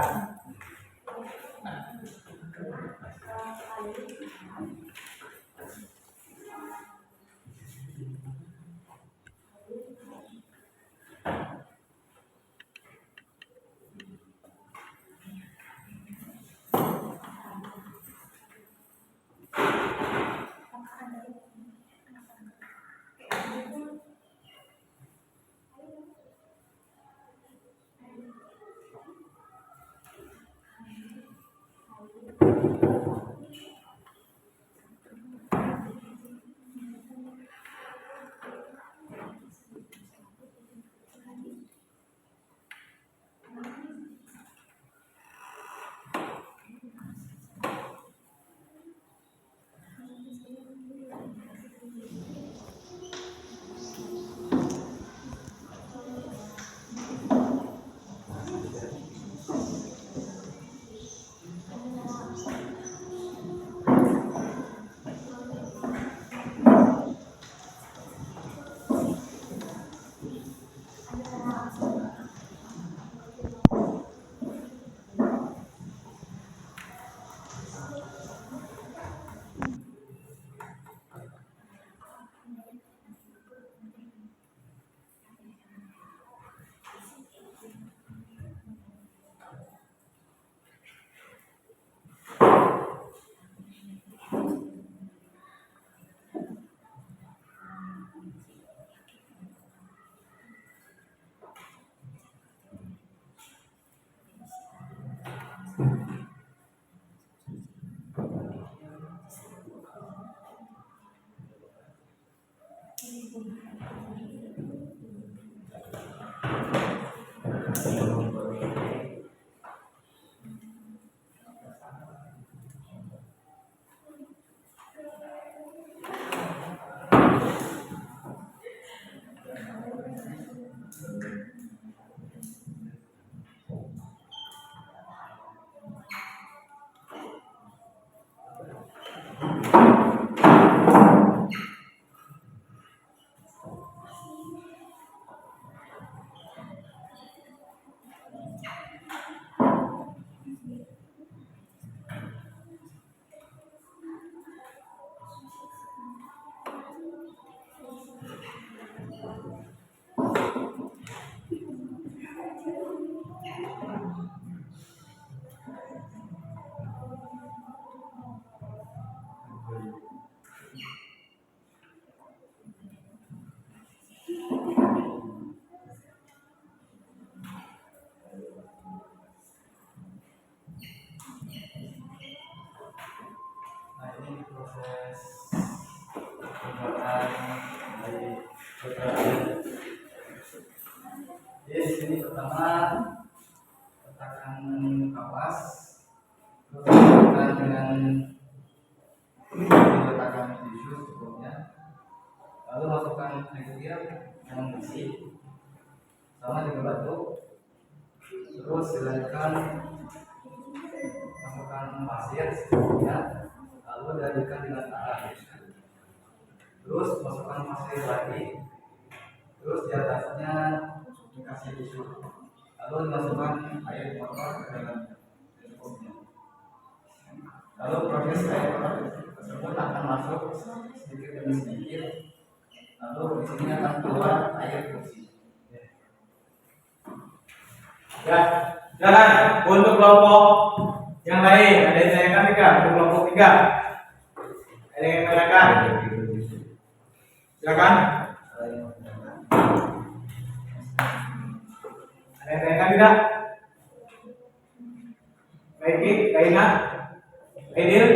Yes, ini pertama letakkan kapas, terus letakkan dengan letakkan tisu secukupnya, lalu masukkan kerikil yang bersih sama dengan batu, terus silakan masukkan pasir secukupnya, lalu diadukkan dengan arang, terus masukkan pasir lagi, terus di atasnya dikasih tisu, lalu dimasukkan air kotor ke dalam secukupnya. Lalu proses air kotor tersebut akan masuk sedikit demi sedikit, lalu di sini akan keluar air bersih. Ya, jalan untuk kelompok yang lain. Ada yang tanyakan tidak? Untuk kelompok 3 ada yang tanyakan? Silakan. Ada yang tanyakan tidak? Baik, Kaina. Aidil?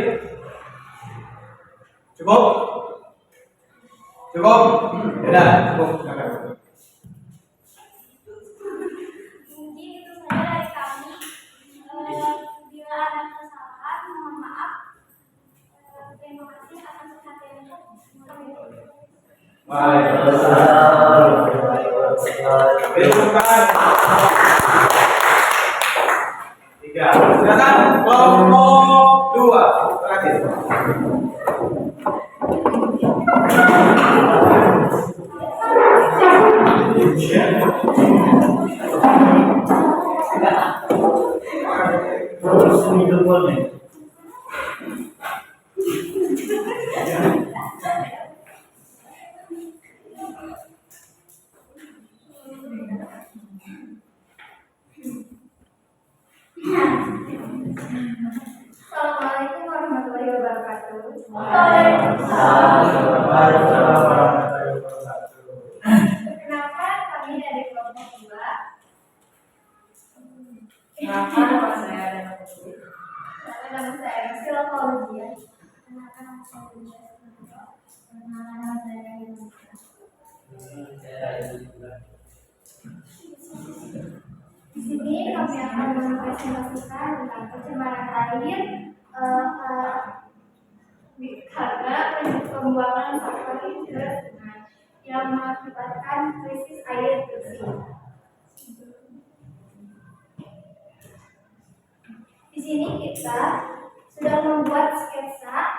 Cukup? Cukup? Udah, cukup. Mungkin itu saja dari kami. Bila ada kesalahan, mohon maaf. Terima kasih atas perhatiannya. Waalaikumsalam. Dilakukan. 3. Silakan kelompok 2 terakhir. Assalamualaikum warahmatullahi wabarakatuh. Perkenalkan, kami dari kelompok 2. Kenalkan, nama saya Dana Putri. Nama saya Sila Fauzia. Perkenalkan, nama saya Lucia. Perkenalkan, nama saya Dana. Di sini kami akan mempresentasikan tentang pencemaran air karena pembuangan sampah ke sungai yang mengakibatkan krisis air bersih. Di sini kita sudah membuat sketsa.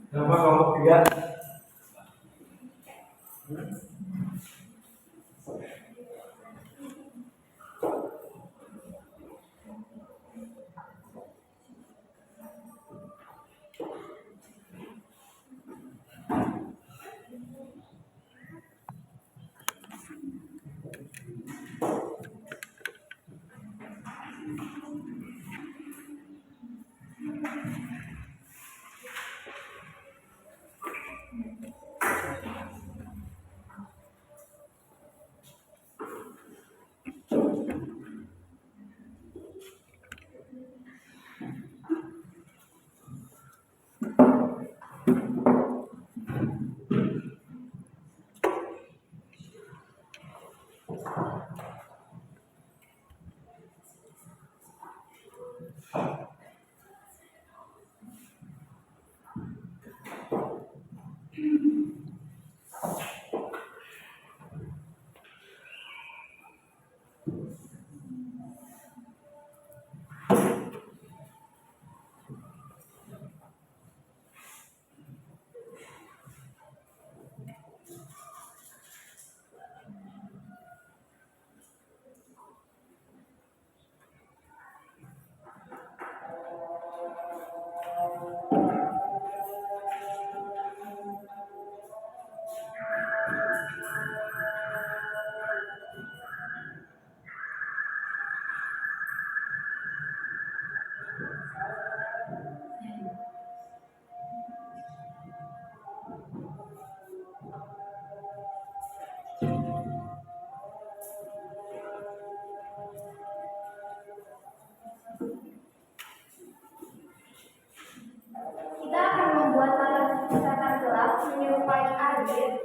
Nama kelompok 3. Kita akan membuat tata gelap menyerupai air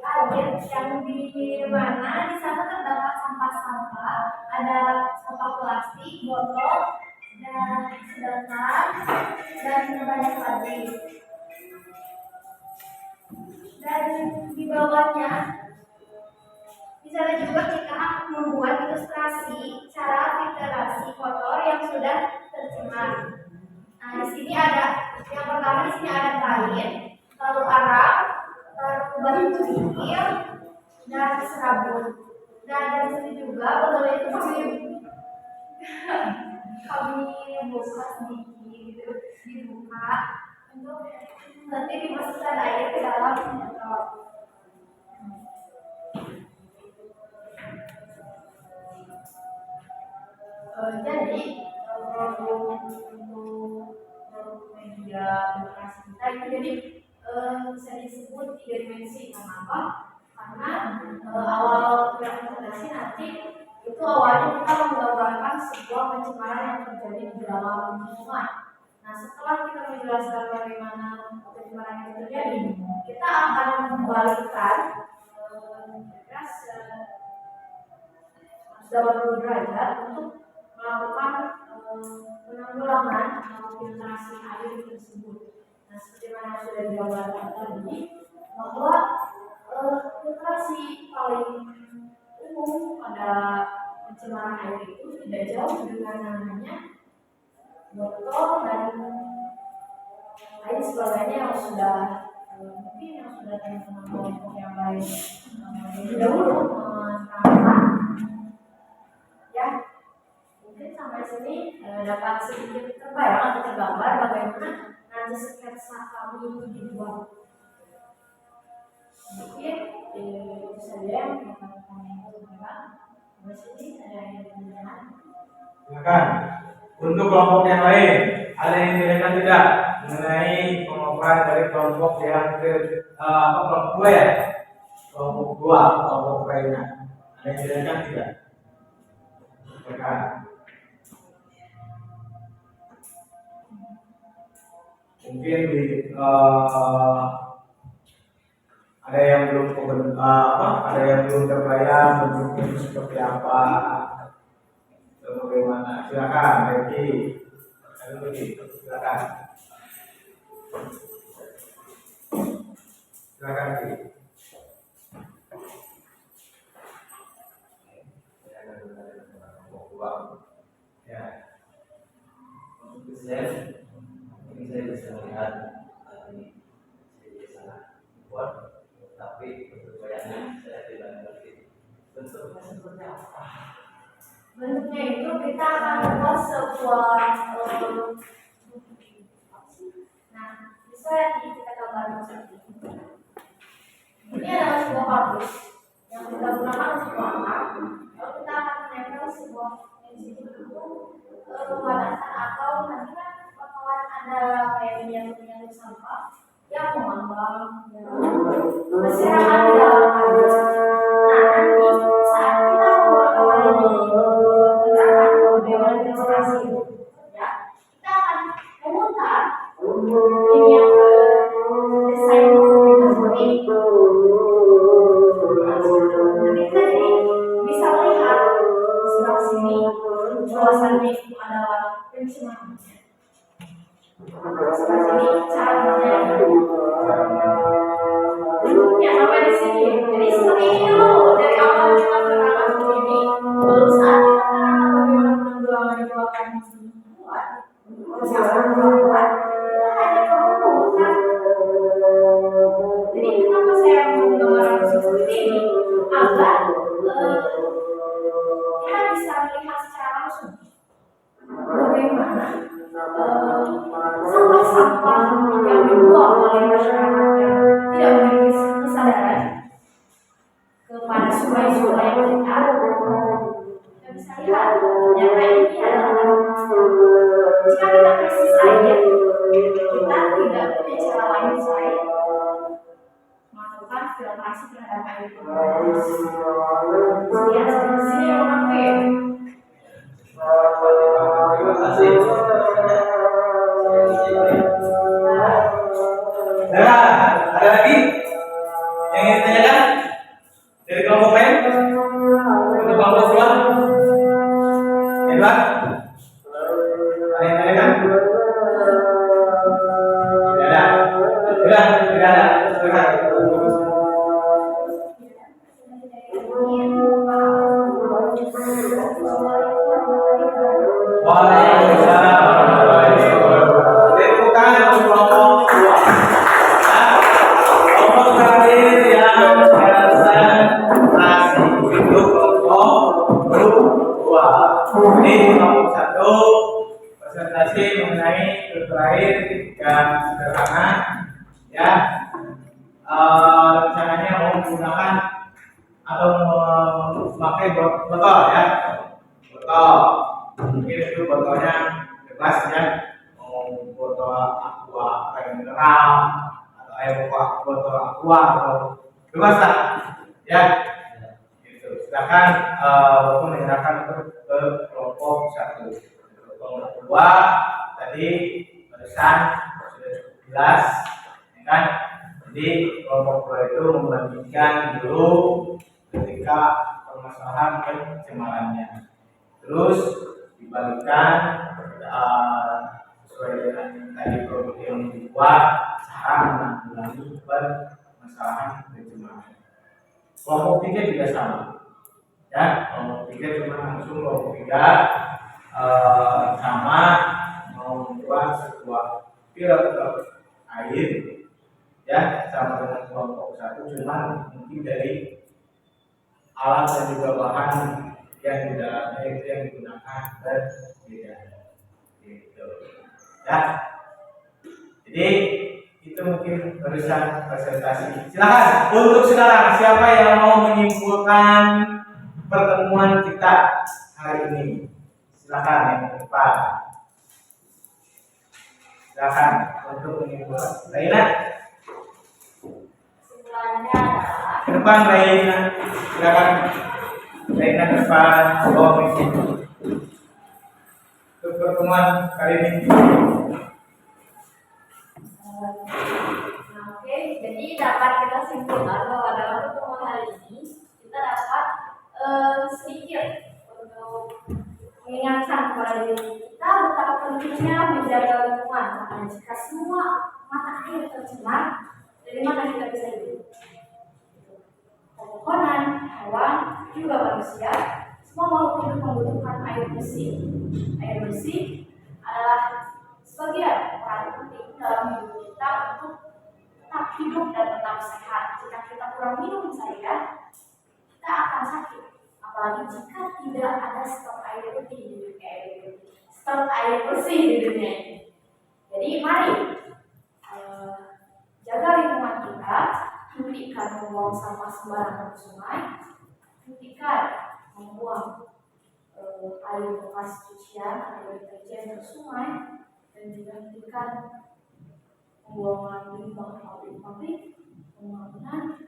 yang di mana di sana terdapat sampah-sampah, ada sampah plastik, botol, dan sedotan, dan banyak lagi. Dan sana juga kita membuat ilustrasi cara filtrasi kotor yang sudah tercemar. Nah, di sini ada yang pertama, di sini ada kain, lalu arang, lalu batu kerikil, dan serabut. Nah, dari sini juga botol itu kami buka sedikit gitu, dibuka untuk nanti dimasukkan air ke dalam botol. Jadi media literasi kita itu jadi bisa disebut 3 dimensi. Kenapa? Karena awal presentasi nanti itu awalnya kita menggambarkan sebuah pencemaran yang terjadi di dalam lingkungan. Nah, setelah kita menjelaskan bagaimana pencemaran itu terjadi, kita akan membalikkan 80 derajat untuk melakukan penanggulangan atau filtrasi air tersebut. Nah, seperti mana sudah digambarkan tadi, bahwa filtrasi paling umum pada pencemaran air itu tidak jauh dengan namanya botol dan lain sebagainya yang sudah mungkin yang sudah teman-teman kelompok yang lain lebih dahulu menerangkan. Ya, mungkin sampai sini dapat sedikit terbayang atau tergambar bagaimana nanti sketsa kami itu dibuat. Mungkin itu saja yang kami sampaikan. Di sini ada yang bertanya. Silakan. Untuk kelompok yang lain, ada yang ditanyakan tidak mengenai pemaparan dari kelompok yang kelompok 2 ya? Kelompok 2, kelompok Ukraina. Ada yang ditanyakan tidak? Silakan. Mungkin ada yang belum ada yang belum terbayang bentuknya itu seperti apa, bagaimana? Silakan, Reki. Silakan. Silakan, Reki. Ya. Untuk saya, ini saya bisa melihat ini saya bisa buat, tapi untuk bayangnya saya tidak mengerti bentuknya seperti apa. Bentuknya itu kita akan membuat sebuah nah, bisa kita gambarkan seperti ini. Ini adalah sebuah kardus yang kita gunakan untuk warna. Lalu kita akan menempel sebuah pemadasan atau nanti kan bakalan ada kayak minyak sampah yang mengambang berserakan di dalam kardus. Nah, nanti saat kita bagaimana ilustrasi itu, ya, kita akan memutar ini yang desain itu seperti ini. Nanti kita jadi bisa melihat di sebelah sini luasannya itu adalah pencemaran. Seperti ini cara bentuknya sampai di sini. Jadi seperti ini dulu dari awal kita menerangkan seperti ini. Lalu saat kita menerangkan bagaimana penanggulangan itu akan dibuat, kita hanya perlu memutar. Jadi kenapa saya menggambarkan seperti ini? Agar kita bisa melihat secara langsung bagaimana sampah-sampah yang dibuang oleh masyarakat yang tidak memiliki kesadaran kepada sungai-sungai kita bisa lihat ternyata ini adalah jika kita krisis air, kita tidak punya cara lain selain melakukan filtrasi terhadap air itu. Lihat seperti sini yang memakai. Terima kasih. Nah, ada lagi yang ingin ditanyakan dari kelompok lain? Untuk kelompok 2? Hebat? Ada yang ditanyakan? Tidak ada. Waalaikumsalam warahmatullahi wabarakatuh. Tepuk tangan untuk kelompok 2. Kelompok terakhir yang presentasi itu kelompok 2. Ini kelompok 1 presentasi mengenai terakhir yang sederhana, ya. Rencananya mau menggunakan atau memakai botol, ya, botol. Mungkin itu botolnya bebas, ya, mau botol aqua air mineral atau air botol aqua atau bebas lah, ya. Gitu. Silakan waktu menyerahkan untuk ke kelompok 1. Kelompok 2 tadi barusan sudah cukup jelas, ya kan? Jadi kelompok 2 itu membandingkan dulu ketika permasalahan pencemarannya, terus dibalikkan sesuai dengan tadi produk yang dibuat, cara menanggulangi permasalahan pencemaran. Kelompok 3 juga sama, ya. Kelompok 3 cuma langsung kelompok 3 sama mau membuat sebuah filter air, ya, sama dengan kelompok 1, cuma mungkin dari alat dan juga bahan yang di dalamnya itu yang digunakan berbeda, gitu, ya. Jadi itu mungkin barusan presentasi. Silakan untuk sekarang siapa yang mau menyimpulkan pertemuan kita hari ini? Silakan yang depan. Silakan untuk menyimpulkan. Raina. Ke depan Raina. Silakan. Raina ke depan. Untuk pertemuan kali ini. Oke, jadi dapat kita simpulkan bahwa dalam pertemuan hari ini kita dapat sedikit untuk mengingatkan kepada diri kita betapa pentingnya menjaga lingkungan. Karena jika semua mata air tercemar, dari mana kita bisa hidup? Pepohonan, hewan, juga manusia, semua makhluk hidup membutuhkan air bersih. Air bersih adalah sebagian peran penting dalam hidup kita untuk tetap hidup dan tetap sehat. Jika kita kurang minum saja, kita akan sakit. Apalagi jika tidak ada stok air putih di dunia ini, stok air bersih di dunia ini. Jadi mari jaga lingkungan kita, hentikan membuang sampah sembarangan ke sungai, hentikan membuang air bekas cucian atau deterjen ke sungai, dan juga hentikan pembuangan limbah pabrik-pabrik, pembangunan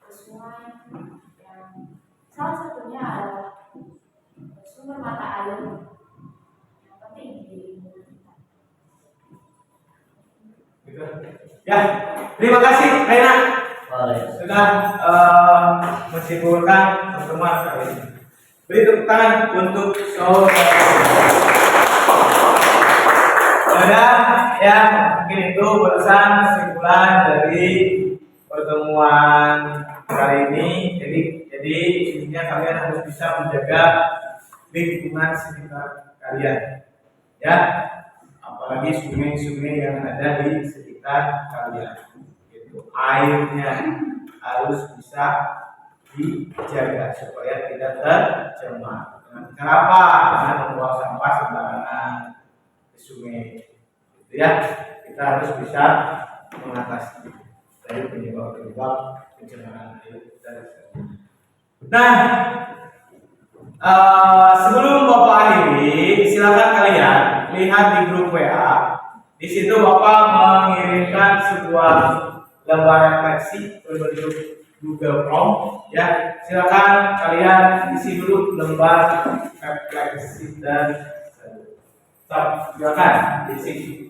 ke sungai yang salah satunya adalah sumber mata air yang penting di lingkungan kita. Ya, terima kasih Raina sudah menyimpulkan pertemuan kali ini. Beri tepuk tangan untuk saudara. Ya, mungkin itu barusan kesimpulan dari pertemuan kali ini. Jadi intinya kalian harus bisa menjaga lingkungan sekitar kalian, ya, apalagi sungai-sungai yang ada di sekitar kalian. Itu airnya harus bisa dijaga supaya tidak tercemar. Dengan cara apa? Dengan membuang sampah sembarangan ke sungai. Gitu, ya, kita harus bisa mengatasi dari penyebab-penyebab pencemaran air dan nah, sebelum Bapak akhiri, silakan kalian lihat di grup WA. Di situ Bapak mengirimkan sebuah lembar refleksi berbentuk Google Form. Ya, silakan kalian isi dulu lembar refleksi dan silakan isi.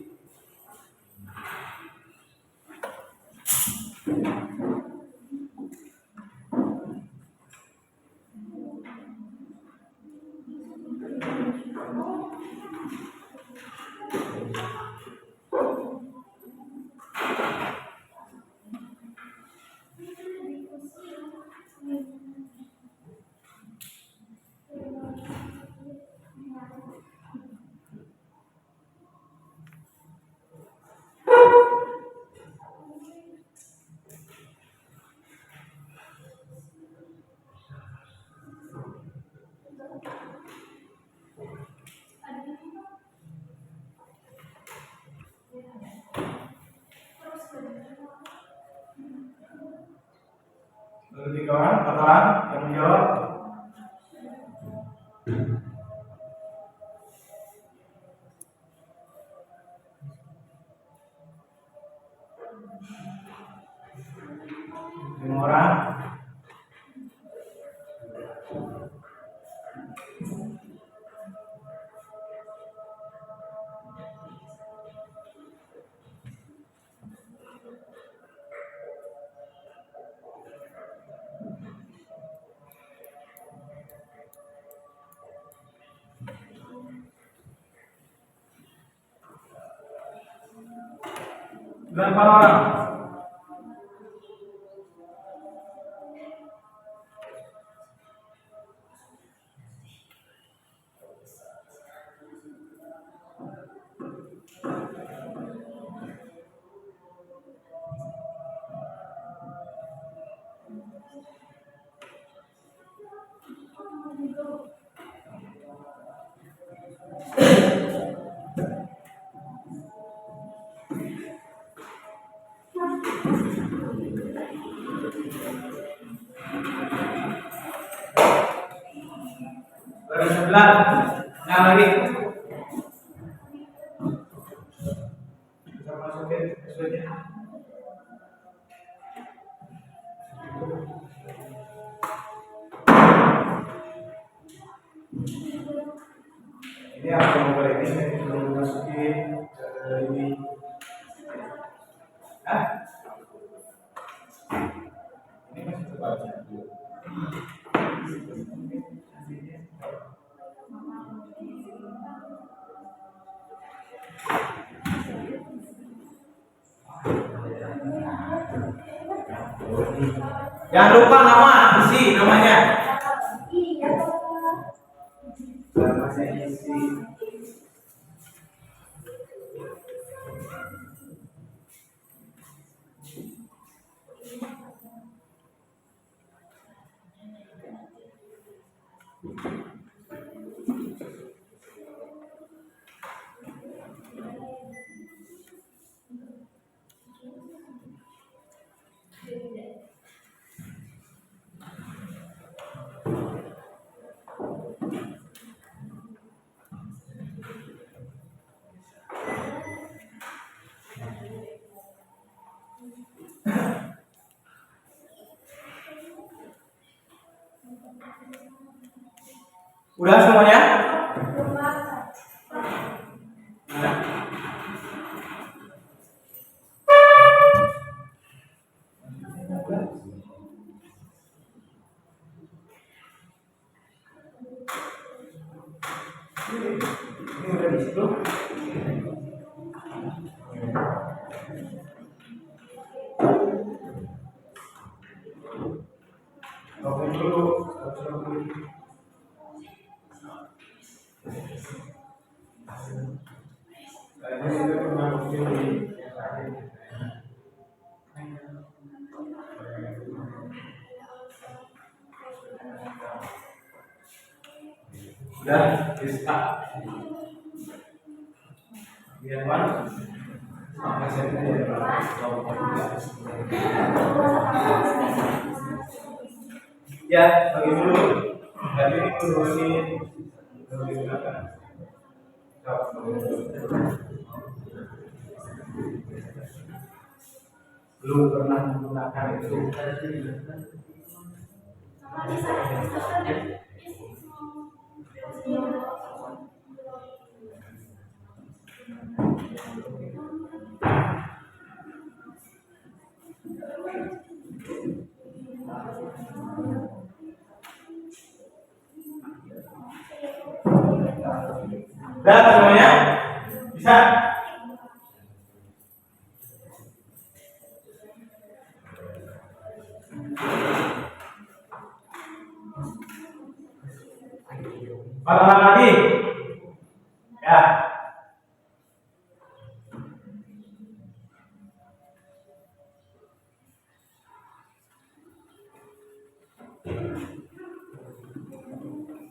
orang yang menjawab. Lima orang. Berapa orang? Baru 9. Nah lagi. Bisa masukin sesuai. Ini apa nomor ini belum masukin ini. Ini masih terbaca. Jangan lupa nama, isi namanya. Masih isi. Udah semuanya? Ini udah di situ. Oke dulu. Sudah bisa. Biar mana? Ya, bagi dulu. Tadi ini turunin dari belakang. Belum pernah menggunakan itu. Udah semuanya? Bisa? Pasangan lagi? Ya.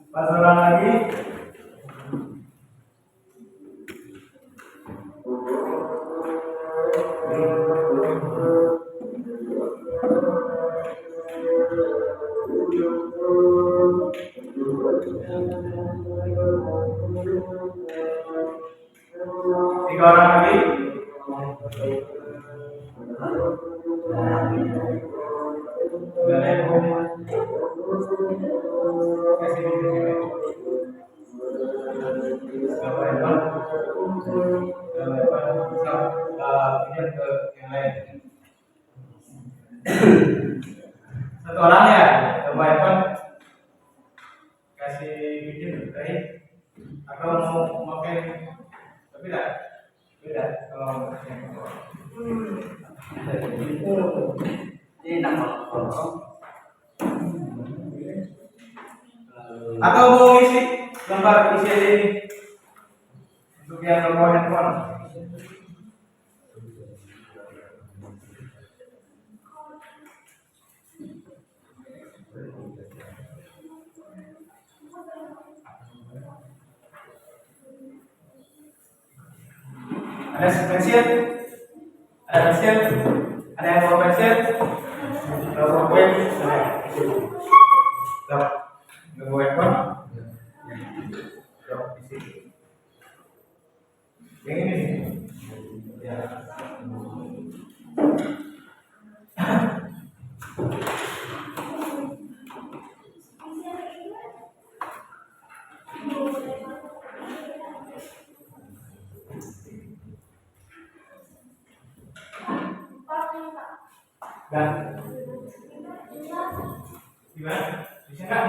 Pasangan lagi? 3 orang lagi. Satu orang ya, coba handphone kasih bikin baik atau mau pakai tapi beda kalau ini nama atau mau isi lembar isi aja ini untuk yang nomor handphone. Ada pensil, ada yang bawa pensil, bawa pen, bawa handphone, di sini. Yang ini, ya. Dan gimana? Bisa nggak?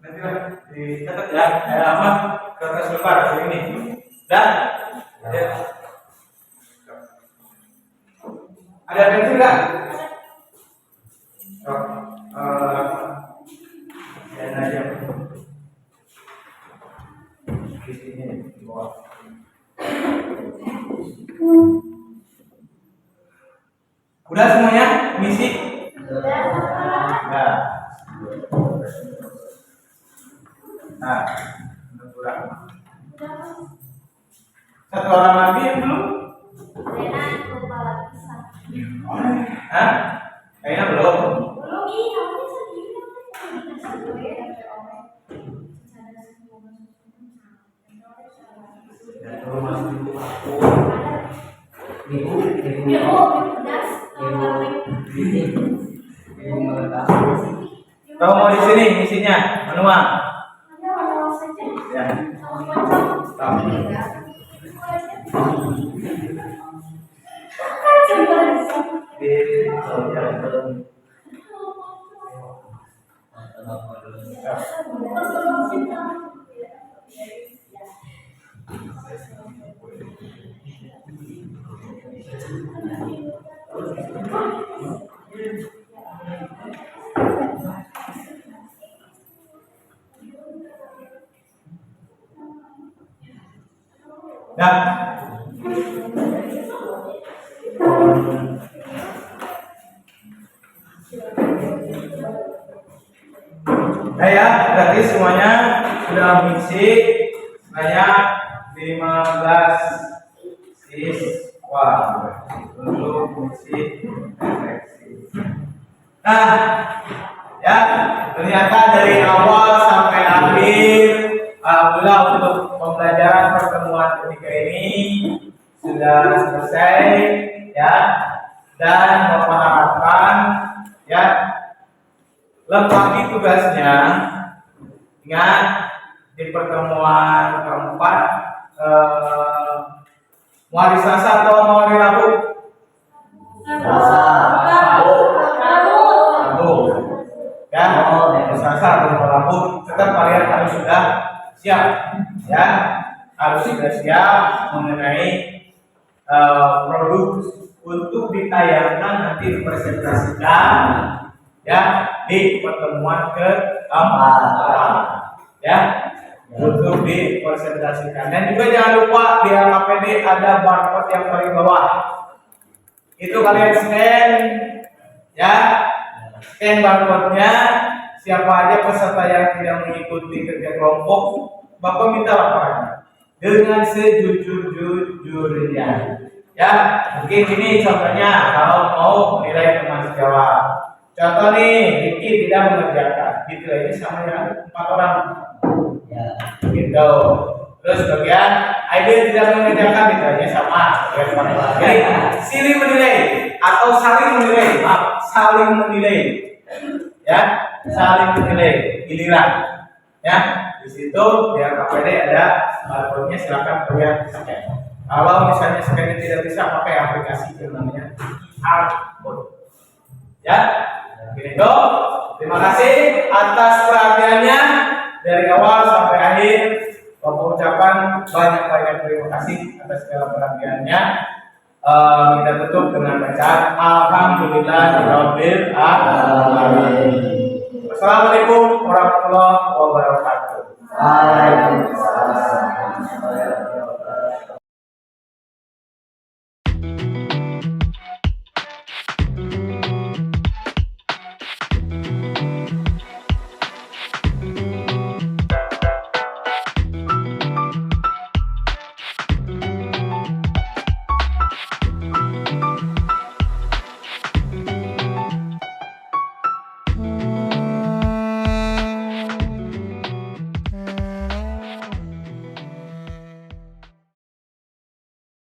Karena dicatat ya, apa kertas lembar ini dan ada pensil nggak? Aja di sini di bawah. Udah semuanya misi? Nah, kurang. Satu orang lagi yang belum? Hah? Kayaknya belum. Kamu mau di sini misinya manual? Ya. Nah ya, berarti semuanya sudah mengisi sebanyak 15 siswa untuk mengisi refleksi. Nah, ya ternyata dari awal sampai akhir, alhamdulillah untuk pembelajaran pertemuan ketiga ini sudah selesai, ya. Dan Bapak harapkan, ya, lengkapi tugasnya. Ingat di pertemuan keempat, mau hari Selasa atau mau hari Rabu? Rabu. Ya, mau Selasa atau mau Rabu, tetap kalian harus sudah siap, ya, harus sudah sudah siap mengenai produk untuk ditayangkan nanti dipresentasikan ya di pertemuan keempat ya untuk dipresentasikan. Dan juga jangan lupa di LKPD ada barcode yang paling bawah, itu kalian scan ya, scan barcode-nya. Siapa aja peserta yang tidak mengikuti kerja kelompok, Bapak minta laporannya dengan sejujur-jujurnya. Ya, mungkin ini contohnya kalau mau menilai teman sejawat. Contoh nih, Riki tidak mengerjakan, dinilainya sama ya 4 orang. Ya, gitu. Terus bagian Aidil tidak mengerjakan, dinilainya sama ya 4 orang. Jadi silih menilai atau saling menilai, saling menilai. Ya, saling menilai giliran. Ya, di situ di LKPD ada barcode-nya, silakan kalian scan. Kalau misalnya scan tidak bisa, pakai aplikasi yang namanya Hardcode. Ya, begitu. Terima kasih atas perhatiannya dari awal sampai akhir. Bapak ucapkan banyak-banyak terima kasih atas segala perhatiannya. Kita tutup dengan bacaan Alhamdulillahirabbil alamin. Wassalamualaikum warahmatullahi wabarakatuh.